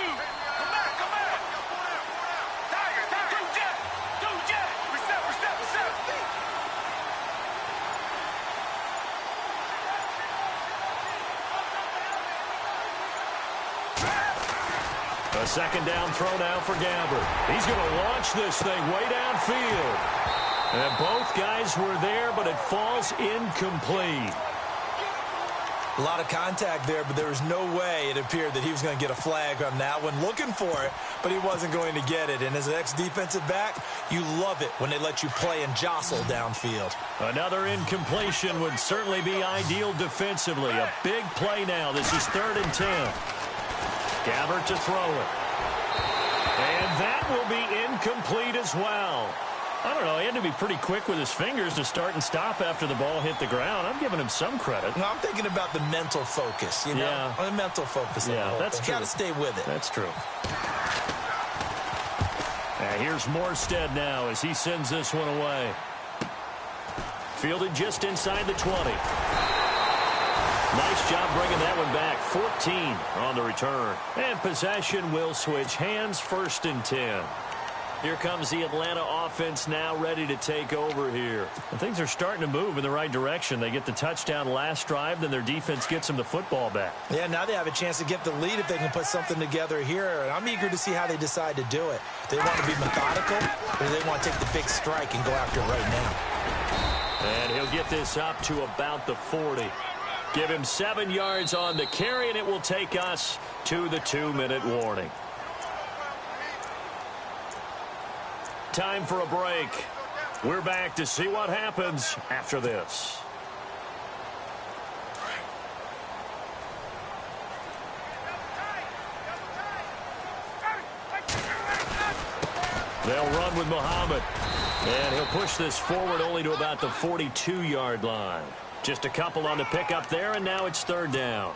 A second down throw now for Gabbert. He's going to launch this thing way downfield. And both guys were there, but it falls incomplete. A lot of contact there, but there was no way it appeared that he was going to get a flag on that one. Looking for it, but he wasn't going to get it. And as an ex-defensive back, you love it when they let you play and jostle downfield. Another incompletion would certainly be ideal defensively. A big play now. This is 3rd and 10. Gabbert to throw it. And that will be incomplete as well. I don't know. He had to be pretty quick with his fingers to start and stop after the ball hit the ground. I'm giving him some credit. No, I'm thinking about the mental focus, you know? Yeah. The mental focus. Yeah, that's true. Got to stay with it. That's true. And here's Morstead now as he sends this one away. Fielded just inside the 20. Nice job bringing that one back. 14 on the return. And possession will switch hands, 1st and 10. Here comes the Atlanta offense now ready to take over here. And things are starting to move in the right direction. They get the touchdown last drive, then their defense gets them the football back. Yeah, now they have a chance to get the lead if they can put something together here. And I'm eager to see how they decide to do it. Do they want to be methodical, or do they want to take the big strike and go after it right now? And he'll get this up to about the 40. Give him 7 yards on the carry, and it will take us to the 2-minute warning. Time for a break. We're back to see what happens after this. They'll run with Muhammad. And he'll push this forward only to about the 42-yard line. Just a couple on the pickup there, and now it's 3rd down.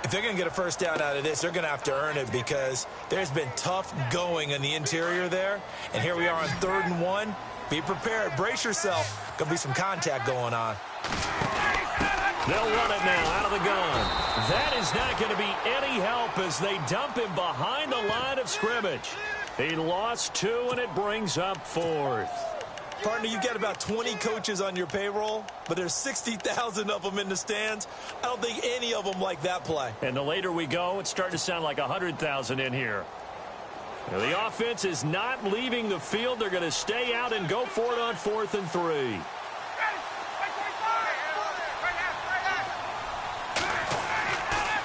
If they're going to get a first down out of this, they're going to have to earn it because there's been tough going in the interior there. And here we are on 3rd and 1. Be prepared. Brace yourself. Going to be some contact going on. They'll run it now out of the gun. That is not going to be any help as they dump him behind the line of scrimmage. He lost 2, and it brings up 4th. Partner, you've got about 20 coaches on your payroll, but there's 60,000 of them in the stands. I don't think any of them like that play. And the later we go, it's starting to sound like 100,000 in here. Now, the offense is not leaving the field. They're going to stay out and go for it on 4th and 3.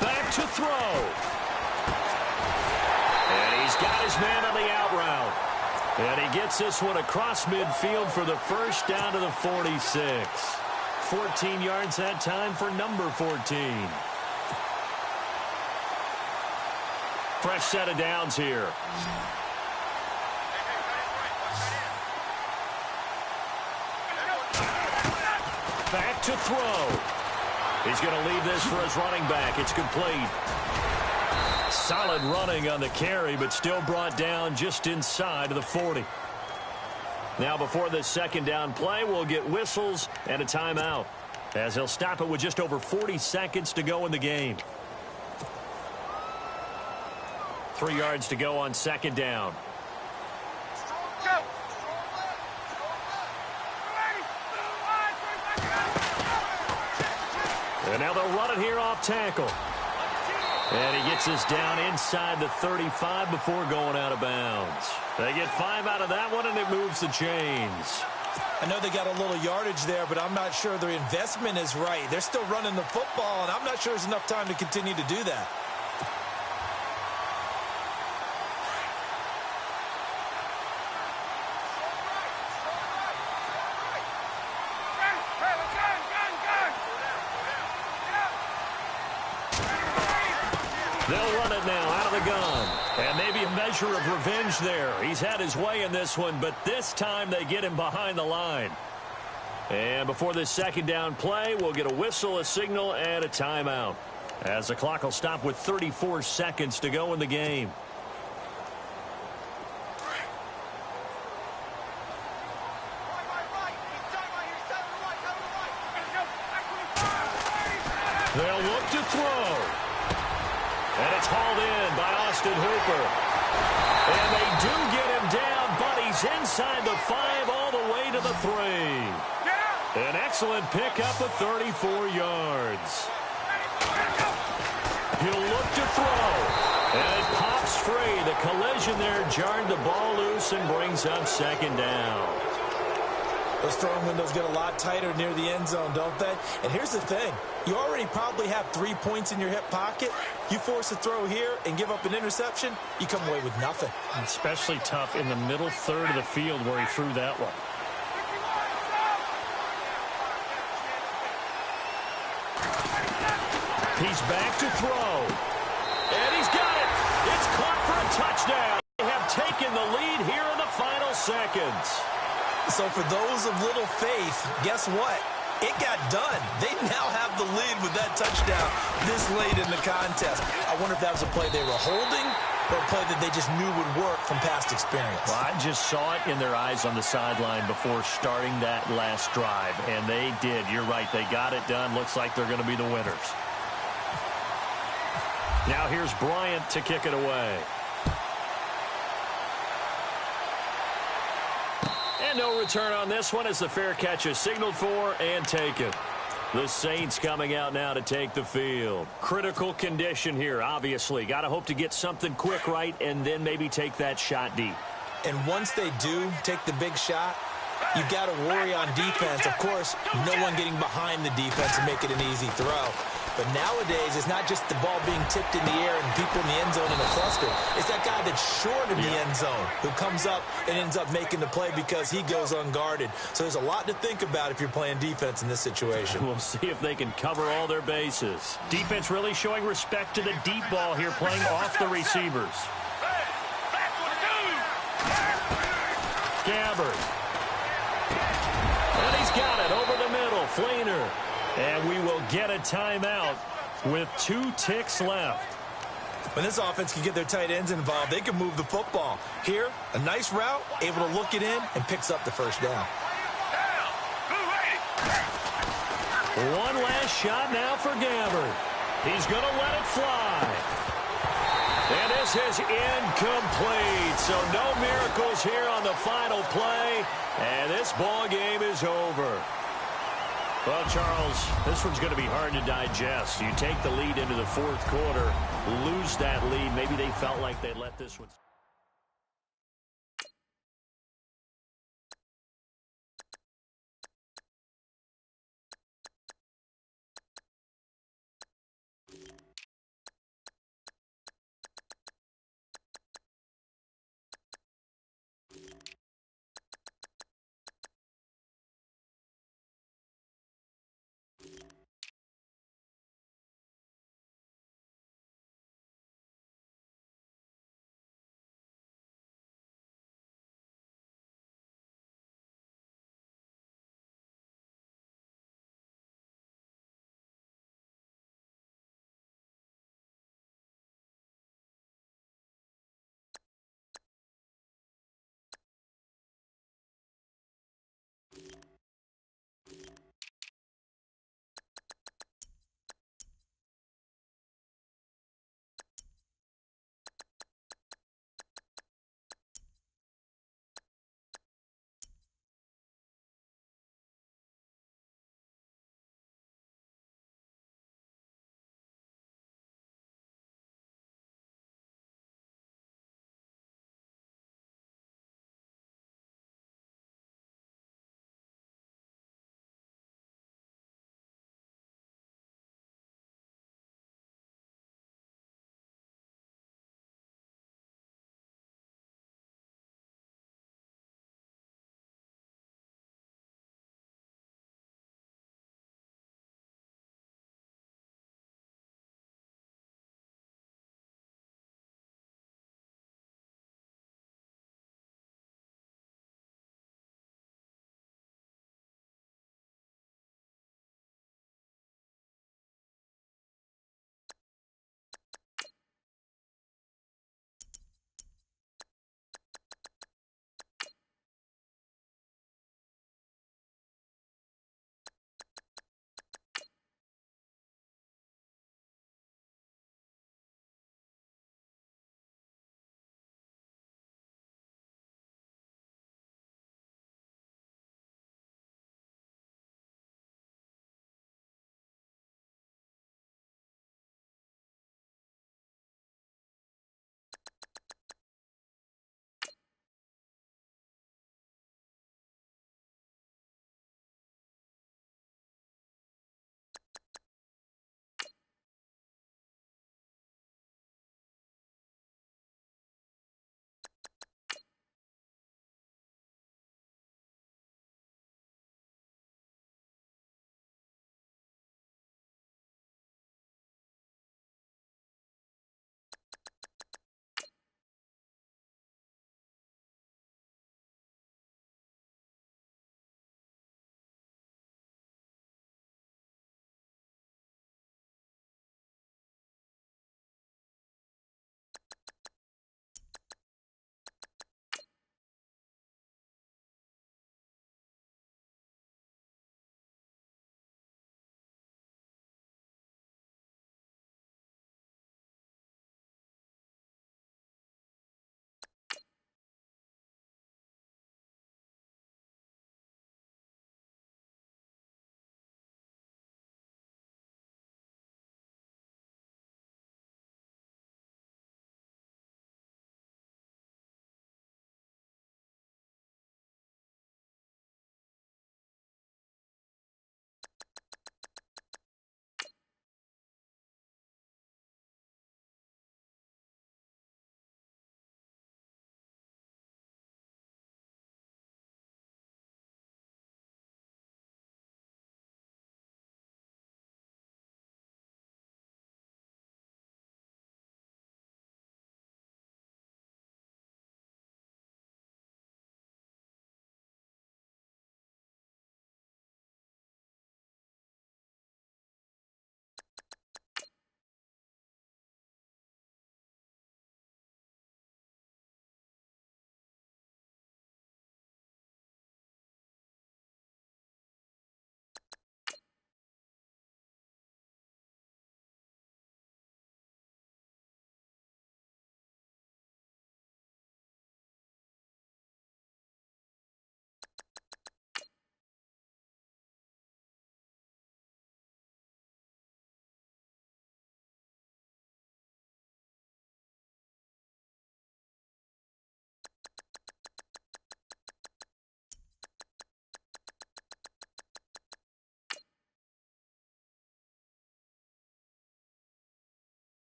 Back to throw. And he's got his man on the out route. And he gets this one across midfield for the first down to the 46. 14 yards that time for number 14. Fresh set of downs here. Back to throw. He's going to leave this for his running back. It's complete. Solid running on the carry, but still brought down just inside of the 40. Now before this 2nd down play, we'll get whistles and a timeout, as he'll stop it with just over 40 seconds to go in the game. 3 yards to go on 2nd down. And now they'll run it here off tackle. And he gets us down inside the 35 before going out of bounds. They get 5 out of that one, and it moves the chains. I know they got a little yardage there, but I'm not sure their investment is right. They're still running the football, and I'm not sure there's enough time to continue to do that. They'll run it now out of the gun. And maybe a measure of revenge there. He's had his way in this one, but this time they get him behind the line. And before this 2nd down play, we'll get a whistle, a signal, and a timeout, as the clock will stop with 34 seconds to go in the game. They'll look to throw. And it's hauled in by Austin Hooper. And they do get him down, but he's inside the 5 all the way to the 3. An excellent pickup of 34 yards. He'll look to throw. And it pops free. The collision there jarred the ball loose and brings up 2nd down. Those throwing windows get a lot tighter near the end zone, don't they? And here's the thing. You already probably have 3 points in your hip pocket. You force a throw here and give up an interception, you come away with nothing. Especially tough in the middle third of the field where he threw that one. He's back to throw. And he's got it. It's caught for a touchdown. They have taken the lead here in the final seconds. So for those of little faith, guess what? It got done. They now have the lead with that touchdown this late in the contest. I wonder if that was a play they were holding or a play that they just knew would work from past experience. Well, I just saw it in their eyes on the sideline before starting that last drive, and they did. You're right. They got it done. Looks like they're going to be the winners. Now here's Bryant to kick it away. And no return on this one as the fair catch is signaled for and taken. The Saints coming out now to take the field. Critical condition here, obviously. Got to hope to get something quick right and then maybe take that shot deep. And once they do take the big shot, you've got to worry on defense. Of course, no one getting behind the defense and make it an easy throw. But nowadays, it's not just the ball being tipped in the air and people in the end zone in a cluster. It's that guy that's short of the end zone who comes up and ends up making the play because he goes unguarded. So there's a lot to think about if you're playing defense in this situation. We'll see if they can cover all their bases. Defense really showing respect to the deep ball here, playing off the receivers. Gabbard. And he's got it over the middle. Fleener. And we will get a timeout with 2 ticks left. When this offense can get their tight ends involved, they can move the football. Here, a nice route, able to look it in, and picks up the first down. One last shot now for Gabbard. He's going to let it fly. And this is incomplete. So no miracles here on the final play. And this ball game is over. Well, Charles, this one's going to be hard to digest. You take the lead into the fourth quarter, lose that lead. Maybe they felt like they let this one...